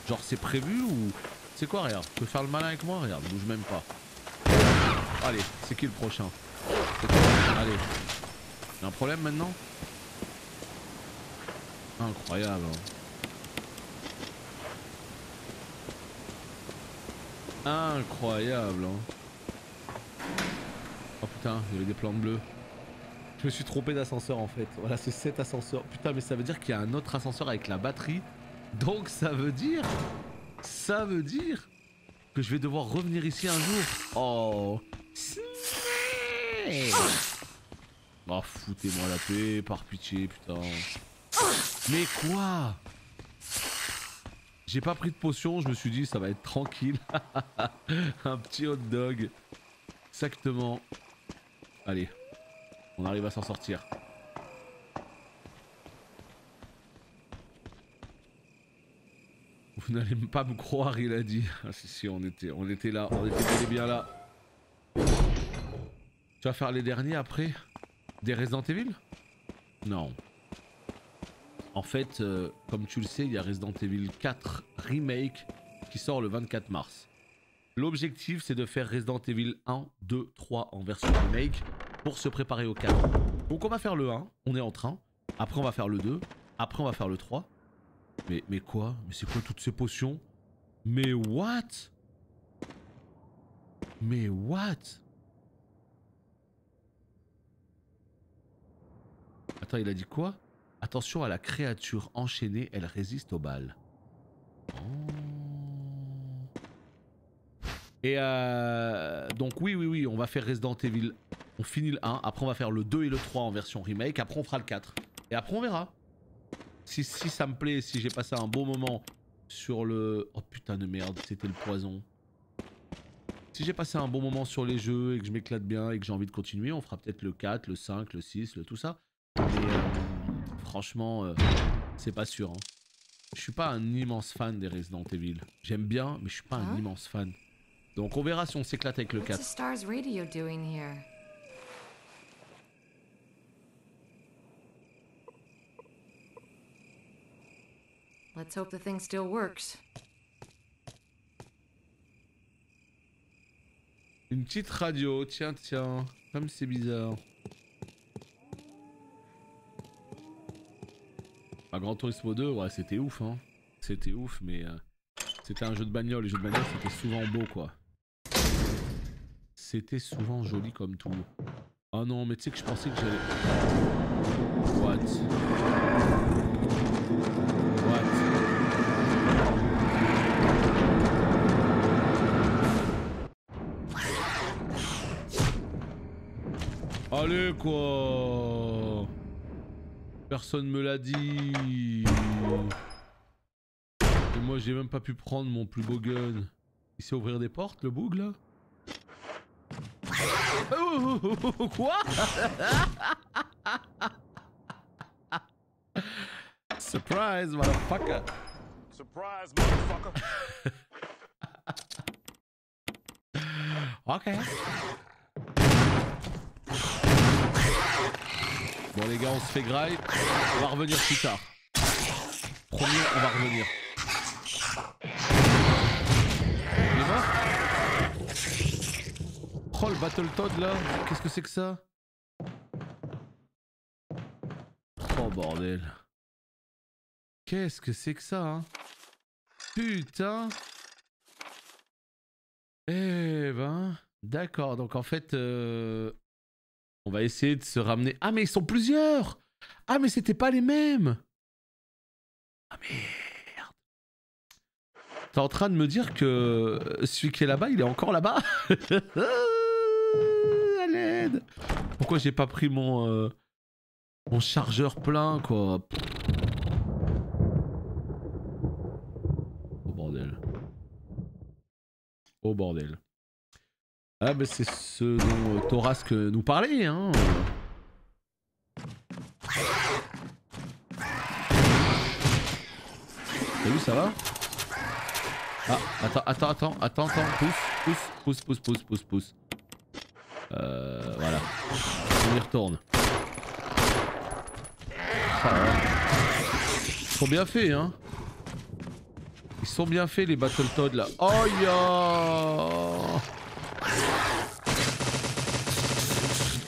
Genre c'est prévu ou... C'est quoi, regarde? Tu peux faire le malin avec moi? Regarde, bouge même pas. Allez, c'est qui le prochain? Allez. Y'a un problème maintenant? Incroyable, hein. Incroyable, hein. Oh putain, il y avait des plantes bleues. Je me suis trompé d'ascenseur en fait. Voilà, c'est cet ascenseur. Putain, mais ça veut dire qu'il y a un autre ascenseur avec la batterie. Donc ça veut dire que je vais devoir revenir ici un jour. Oh. Oh, foutez-moi la paix, par pitié, putain. Mais quoi? J'ai pas pris de potion, je me suis dit ça va être tranquille. Un petit hot dog. Exactement. Allez, on arrive à s'en sortir. Vous n'allez pas me croire, il a dit. Ah si, on était là, on était bel et bien là. Tu vas faire les derniers après? Des Resident Evil? Non. En fait, comme tu le sais, il y a Resident Evil 4 Remake qui sort le 24 mars. L'objectif, c'est de faire Resident Evil 1, 2, 3 en version remake pour se préparer au 4. Donc on va faire le 1, on est en train. Après on va faire le 2. Après on va faire le 3. Mais quoi? Mais c'est quoi toutes ces potions? Mais what? Mais what? Attends, il a dit quoi? Attention à la créature enchaînée, elle résiste aux balles. Oh. Et donc oui, on va faire Resident Evil. On finit le 1, après on va faire le 2 et le 3 en version remake, après on fera le 4. Et après on verra. Si ça me plaît, si j'ai passé un bon moment sur le... Oh putain de merde, c'était le poison. Si j'ai passé un bon moment sur les jeux et que je m'éclate bien et que j'ai envie de continuer, on fera peut-être le 4, le 5, le 6, le tout ça. Mais franchement, c'est pas sûr. Hein. Je suis pas un immense fan des Resident Evil. J'aime bien, mais je suis pas un immense fan. Donc on verra si on s'éclate avec le 4. What's the Stars radio doing here? Let's hope the thing still works. Une petite radio, tiens, comme c'est bizarre. Ah, Gran Turismo 2, ouais, c'était ouf, hein. C'était ouf, mais c'était un jeu de bagnole. Les jeux de bagnole, c'était souvent beau, quoi. C'était souvent joli comme tout. Oh non, mais tu sais que je pensais que j'allais... What? Allez quoi. Personne me l'a dit. Et moi j'ai même pas pu prendre mon plus beau gun. Il sait ouvrir des portes le boug là. Quoi? Surprise motherfucker. Surprise motherfucker. Ok. Bon les gars, on se fait graille. On va revenir plus tard. Promis, on va revenir. Il est mort? Oh le Battletoad là, qu'est-ce que c'est que ça? Oh bordel. Qu'est-ce que c'est que ça hein? Putain. Eh ben, d'accord, donc en fait, on va essayer de se ramener... Ah mais ils sont plusieurs! Ah mais c'était pas les mêmes! Ah merde! T'es en train de me dire que celui qui est là-bas, il est encore là-bas? À l'aide! Pourquoi j'ai pas pris mon chargeur plein quoi? Oh bordel. Oh bordel. Ah bah c'est ce dont Torasque nous parlait hein. Salut, ça va? Ah, attends, pousse. Voilà. On y retourne. Ah, ils sont bien faits hein. Ils sont bien faits les Battletoads là. Oh ya!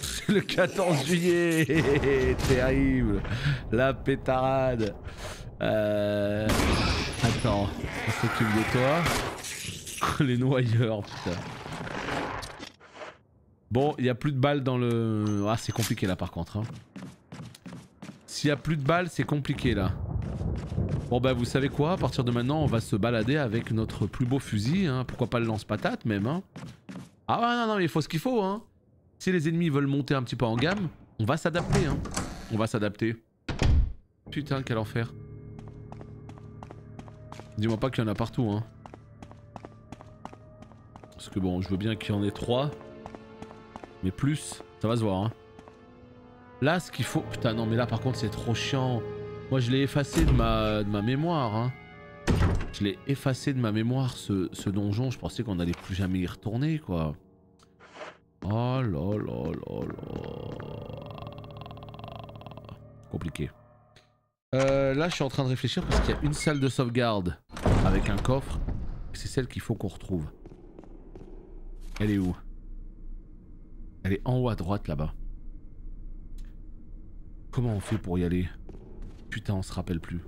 C'est le 14 juillet. Terrible. La pétarade. Attends, on s'occupe de toi. Les noyeurs, putain. Bon, il n'y a plus de balles dans le... Ah, c'est compliqué là par contre. Hein. S'il n'y a plus de balles, c'est compliqué là. Bon bah vous savez quoi, à partir de maintenant, on va se balader avec notre plus beau fusil. Hein. Pourquoi pas le lance-patate même. Hein. Ah ouais, non, mais il faut ce qu'il faut. Hein. Si les ennemis veulent monter un petit peu en gamme, on va s'adapter. Hein. On va s'adapter. Putain, quel enfer. Dis-moi pas qu'il y en a partout. Hein. Parce que bon, je veux bien qu'il y en ait 3. Mais plus, ça va se voir. Hein. Là, ce qu'il faut... Putain, non, mais là, par contre, c'est trop chiant. Moi, je l'ai effacé de ma mémoire. Hein. Je l'ai effacé de ma mémoire, ce donjon. Je pensais qu'on n'allait plus jamais y retourner, quoi. Oh là là là là. Compliqué. Là, je suis en train de réfléchir parce qu'il y a une salle de sauvegarde avec un coffre. C'est celle qu'il faut qu'on retrouve. Elle est où? Elle est en haut à droite là-bas. Comment on fait pour y aller? Putain, on se rappelle plus.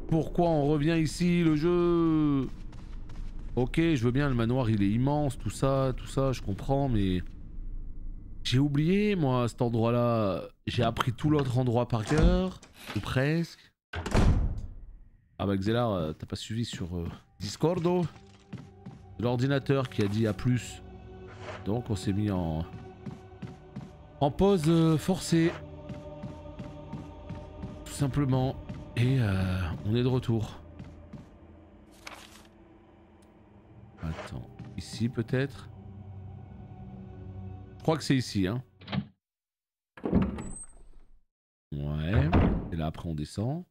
Pourquoi on revient ici, le jeu? Ok, je veux bien, le manoir il est immense, tout ça, je comprends, mais... J'ai oublié, moi, cet endroit-là. J'ai appris tout l'autre endroit par cœur, ou presque. Ah bah Xelar, t'as pas suivi sur Discordo? L'ordinateur qui a dit à plus. Donc on s'est mis en pause forcée. Tout simplement. Et on est de retour. Attends, ici peut-être? Je crois que c'est ici, hein. Ouais. Et là après on descend.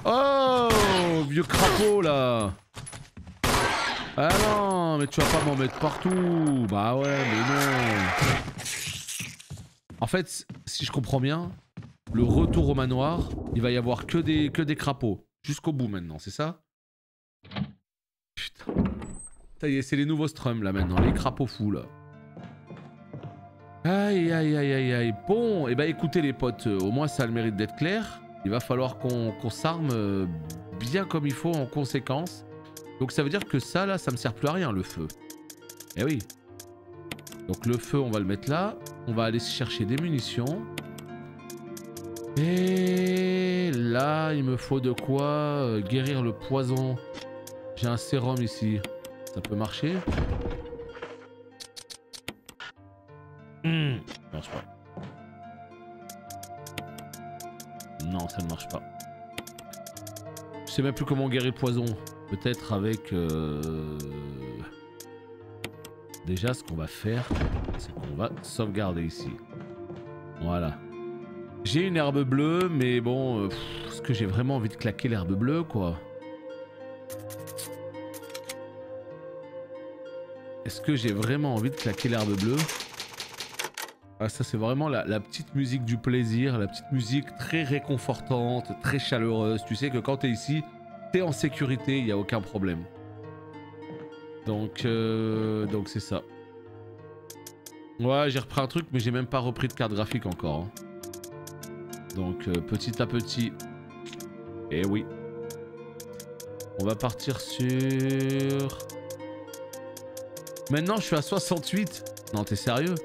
Oh, vieux crapaud là. Ah non, mais tu vas pas m'en mettre partout. Bah ouais, mais non. En fait, si je comprends bien, le retour au manoir, il va y avoir que des crapauds. Jusqu'au bout maintenant, c'est ça? Putain. Ça y est, c'est les nouveaux strums là maintenant, les crapauds fous là. Aïe aïe aïe aïe aïe. Bon, et bah écoutez les potes, au moins ça a le mérite d'être clair. Il va falloir qu'on s'arme bien comme il faut en conséquence. Donc ça veut dire que ça là, ça me sert plus à rien le feu. Eh oui. Donc le feu on va le mettre là. On va aller chercher des munitions. Et là il me faut de quoi guérir le poison. J'ai un sérum ici. Ça peut marcher? Ça marche pas. Non, ça ne marche pas. Je sais même plus comment guérir le poison. Peut-être avec... Déjà, ce qu'on va faire, c'est qu'on va sauvegarder ici. Voilà. J'ai une herbe bleue, mais bon... est-ce que j'ai vraiment envie de claquer l'herbe bleue, quoi? Est-ce que j'ai vraiment envie de claquer l'herbe bleue? Ah, ça c'est vraiment la petite musique du plaisir, la petite musique très réconfortante, très chaleureuse. Tu sais que quand t'es ici, t'es en sécurité, il n'y a aucun problème. Donc c'est ça. Ouais, j'ai repris un truc, mais j'ai même pas repris de carte graphique encore. Hein. Donc petit à petit. Eh oui. On va partir sur... Maintenant je suis à 68. Non, t'es sérieux?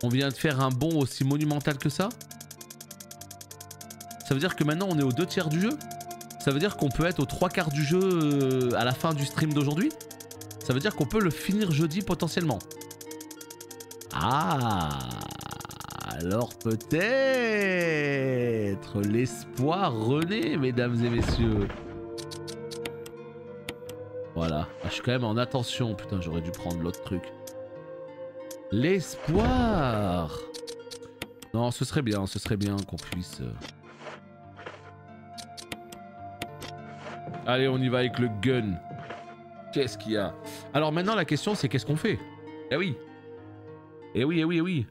On vient de faire un bond aussi monumental que ça? Ça veut dire que maintenant on est aux 2/3 du jeu? Ça veut dire qu'on peut être aux 3/4 du jeu à la fin du stream d'aujourd'hui? Ça veut dire qu'on peut le finir jeudi potentiellement. Ah, alors peut-être l'espoir renaît, mesdames et messieurs. Voilà, ah, je suis quand même en attention. Putain, j'aurais dû prendre l'autre truc. L'espoir. Non, ce serait bien qu'on puisse... Allez, on y va avec le gun. Qu'est-ce qu'il y a? Alors maintenant, la question, c'est qu'est-ce qu'on fait? Eh oui. Eh oui, eh oui, eh oui.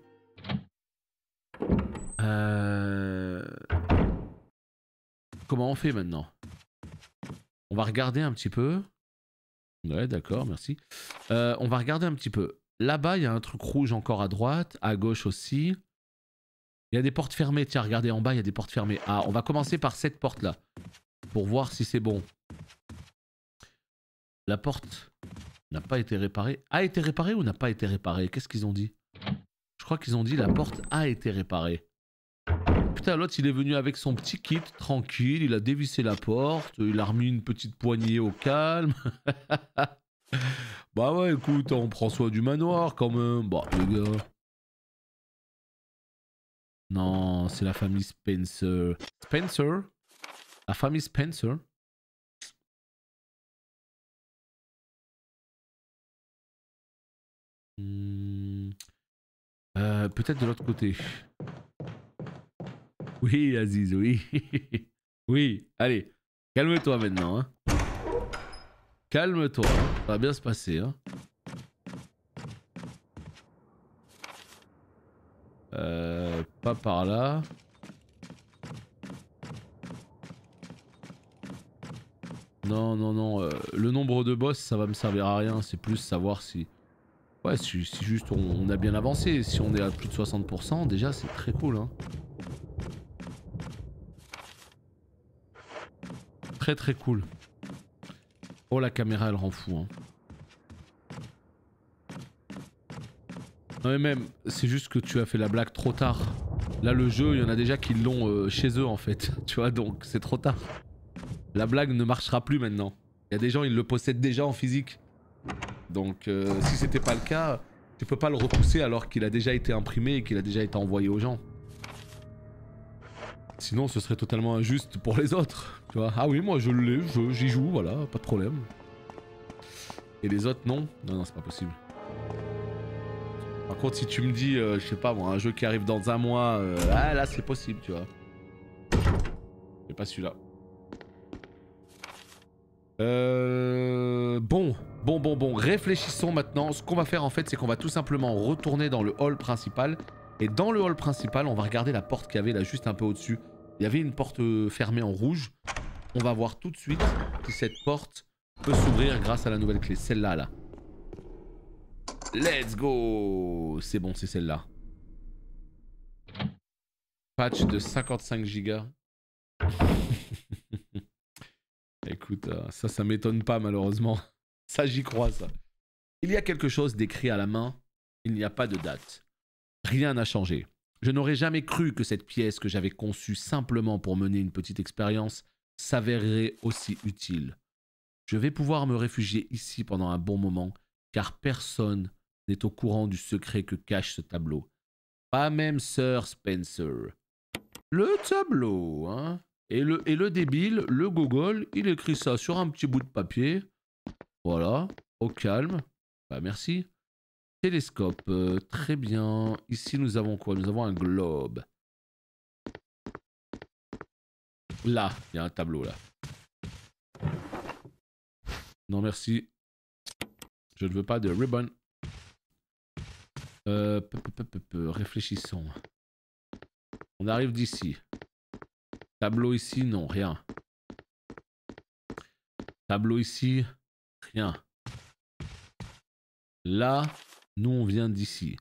Comment on fait maintenant? On va regarder un petit peu. Ouais, d'accord, merci. On va regarder un petit peu. Là-bas, il y a un truc rouge encore à droite, à gauche aussi. Il y a des portes fermées. Tiens, regardez, en bas, il y a des portes fermées. Ah, on va commencer par cette porte-là. Pour voir si c'est bon. La porte n'a pas été réparée. A été réparée ou n'a pas été réparée? Qu'est-ce qu'ils ont dit? Je crois qu'ils ont dit la porte a été réparée. Putain, l'autre, il est venu avec son petit kit, tranquille. Il a dévissé la porte. Il a remis une petite poignée au calme. Bah ouais, écoute, on prend soin du manoir quand même. Bah, les gars. Non, c'est la famille Spencer. Spencer? La famille Spencer? Peut-être de l'autre côté. Oui, Aziz, oui. Oui, allez. Calme-toi maintenant. Hein. Calme-toi. Ça va bien se passer. Hein. Pas par là. Non, non, non. Le nombre de boss, ça va me servir à rien. C'est plus savoir si... Ouais, si juste on a bien avancé. Si on est à plus de 60%, déjà, c'est très cool. Hein. Très très cool. Oh, la caméra, elle rend fou. Hein. Non mais même, c'est juste que tu as fait la blague trop tard. Là, le jeu, il y en a déjà qui l'ont chez eux, en fait. Tu vois, donc c'est trop tard. La blague ne marchera plus maintenant. Il y a des gens, ils le possèdent déjà en physique. Donc si c'était pas le cas, tu peux pas le repousser alors qu'il a déjà été imprimé et qu'il a déjà été envoyé aux gens. Sinon ce serait totalement injuste pour les autres. Tu vois, ah oui, moi je l'ai, j'y joue, voilà, pas de problème. Et les autres non? Non, non, c'est pas possible. Par contre si tu me dis, je sais pas moi, un jeu qui arrive dans un mois, ah là c'est possible, tu vois. Mais pas celui-là. Bon, réfléchissons maintenant. Ce qu'on va faire en fait, c'est qu'on va tout simplement retourner dans le hall principal. Et dans le hall principal, on va regarder la porte qu'il y avait là juste un peu au-dessus. Il y avait une porte fermée en rouge. On va voir tout de suite si cette porte peut s'ouvrir grâce à la nouvelle clé. Celle-là, là. Let's go! C'est bon, c'est celle-là. Patch de 55 Go. Écoute, ça m'étonne pas malheureusement. Ça, j'y crois, ça. Il y a quelque chose d'écrit à la main. Il n'y a pas de date. Rien n'a changé. Je n'aurais jamais cru que cette pièce que j'avais conçue simplement pour mener une petite expérience s'avérerait aussi utile. Je vais pouvoir me réfugier ici pendant un bon moment, car personne n'est au courant du secret que cache ce tableau. Pas même Sir Spencer. Le tableau, hein? Et le débile, le gogol, il écrit ça sur un petit bout de papier. Voilà, au calme. Bah merci. Télescope, très bien. Ici nous avons quoi? Nous avons un globe. Là, il y a un tableau là. Non merci. Je ne veux pas de ribbon. Réfléchissons. On arrive d'ici. Tableau ici, non, rien. Tableau ici, rien. Là, nous on vient d'ici.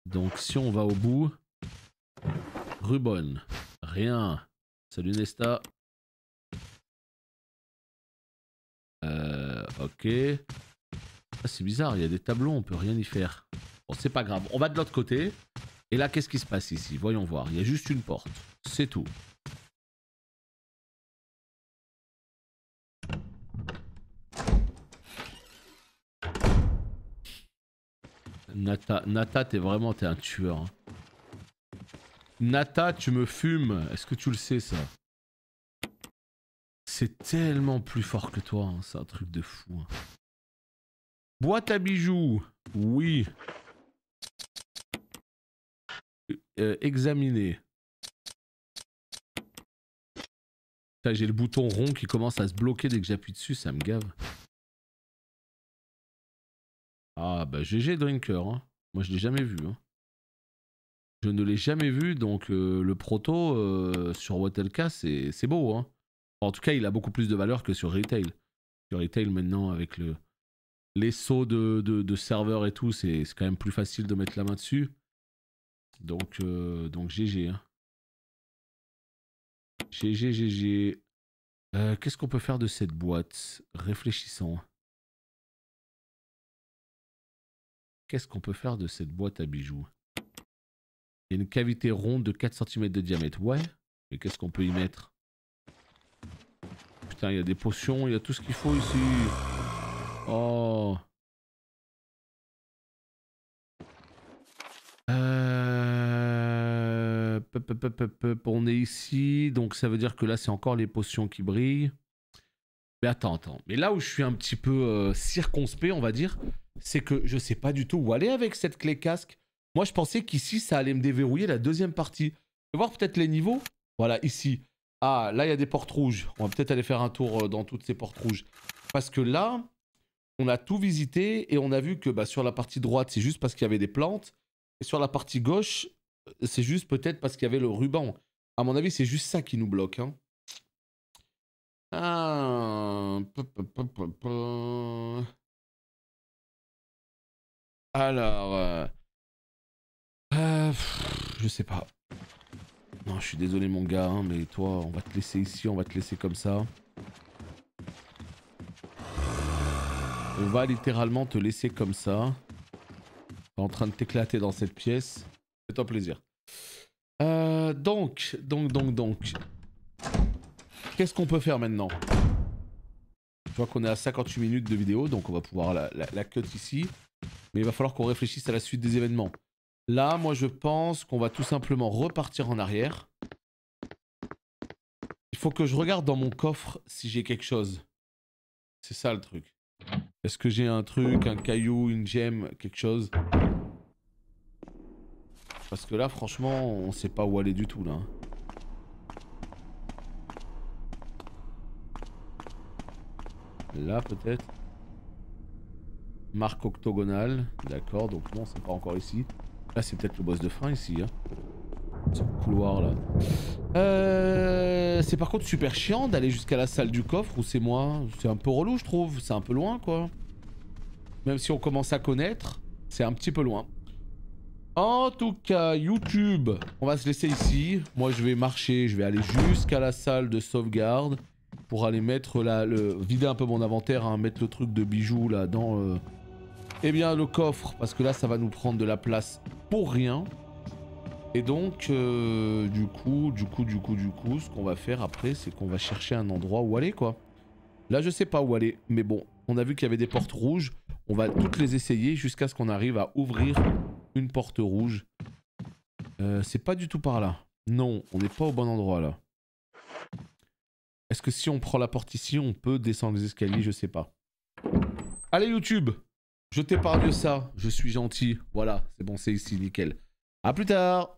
Donc si on va au bout, Rubon, rien. Salut Nesta. Ok. Ah, c'est bizarre, il y a des tableaux, on peut rien y faire. Bon, c'est pas grave, on va de l'autre côté. Et là, qu'est-ce qui se passe ici? Voyons voir, il y a juste une porte, c'est tout. Nata, t'es un tueur. Hein. Nata, tu me fumes. Est-ce que tu le sais, ça? C'est tellement plus fort que toi. Hein. C'est un truc de fou. Hein. Boîte à bijoux. Oui. Examiner. J'ai le bouton rond qui commence à se bloquer dès que j'appuie dessus. Ça me gave. Ah bah GG Drinker, hein. Moi je l'ai jamais vu. Hein. Je ne l'ai jamais vu, donc le proto sur Watelka c'est beau. Hein. En tout cas il a beaucoup plus de valeur que sur Retail. Sur Retail maintenant avec les sauts de serveurs et tout, c'est quand même plus facile de mettre la main dessus. Donc GG. Hein. GG. Qu'est-ce qu'on peut faire de cette boîte? Réfléchissons. Qu'est-ce qu'on peut faire de cette boîte à bijoux? Il y a une cavité ronde de 4 cm de diamètre. Ouais. Mais qu'est-ce qu'on peut y mettre? Putain, il y a des potions, il y a tout ce qu'il faut ici. Oh. On est ici, donc ça veut dire que là, c'est encore les potions qui brillent. Mais attends. Mais là où je suis un petit peu circonspect, on va dire, c'est que je sais pas du tout où aller avec cette clé casque. Moi, je pensais qu'ici, ça allait me déverrouiller la deuxième partie. Je vais voir peut-être les niveaux. Voilà, ici. Ah, là, il y a des portes rouges. On va peut-être aller faire un tour dans toutes ces portes rouges. Parce que là, on a tout visité et on a vu que bah, sur la partie droite, c'est juste parce qu'il y avait des plantes. Et sur la partie gauche, c'est juste peut-être parce qu'il y avait le ruban. À mon avis, c'est juste ça qui nous bloque. Hein. Ah. Alors... je sais pas. Non, je suis désolé mon gars, hein, mais toi, on va te laisser ici, on va te laisser comme ça. On va littéralement te laisser comme ça. T'es en train de t'éclater dans cette pièce. Fais-toi plaisir. Donc. Qu'est-ce qu'on peut faire maintenant? Je vois qu'on est à 58 minutes de vidéo, donc on va pouvoir la cut ici. Mais il va falloir qu'on réfléchisse à la suite des événements. Là, moi je pense qu'on va tout simplement repartir en arrière. Il faut que je regarde dans mon coffre si j'ai quelque chose. C'est ça le truc. Est-ce que j'ai un truc, un caillou, une gemme, quelque chose? Parce que là, franchement, on sait pas où aller du tout là. Là peut-être. Marque octogonale. D'accord, donc non, c'est pas encore ici. Là, c'est peut-être le boss de fin ici. Hein. Ce couloir là. C'est par contre super chiant d'aller jusqu'à la salle du coffre ou c'est moi. C'est un peu relou, je trouve. C'est un peu loin quoi. Même si on commence à connaître, c'est un petit peu loin. En tout cas, YouTube, on va se laisser ici. Moi, je vais marcher. Je vais aller jusqu'à la salle de sauvegarde pour aller mettre vider un peu mon inventaire, hein, mettre le truc de bijoux là dans. Eh bien, le coffre, parce que là, ça va nous prendre de la place pour rien. Et donc, du coup, ce qu'on va faire après, c'est qu'on va chercher un endroit où aller, quoi. Là, je sais pas où aller, mais bon, on a vu qu'il y avait des portes rouges. On va toutes les essayer jusqu'à ce qu'on arrive à ouvrir une porte rouge. C'est pas du tout par là. Non, on n'est pas au bon endroit, là. Est-ce que si on prend la porte ici, on peut descendre les escaliers? Je sais pas. Allez, YouTube! Je t'épargne ça, je suis gentil. Voilà, c'est bon, c'est ici, nickel. À plus tard!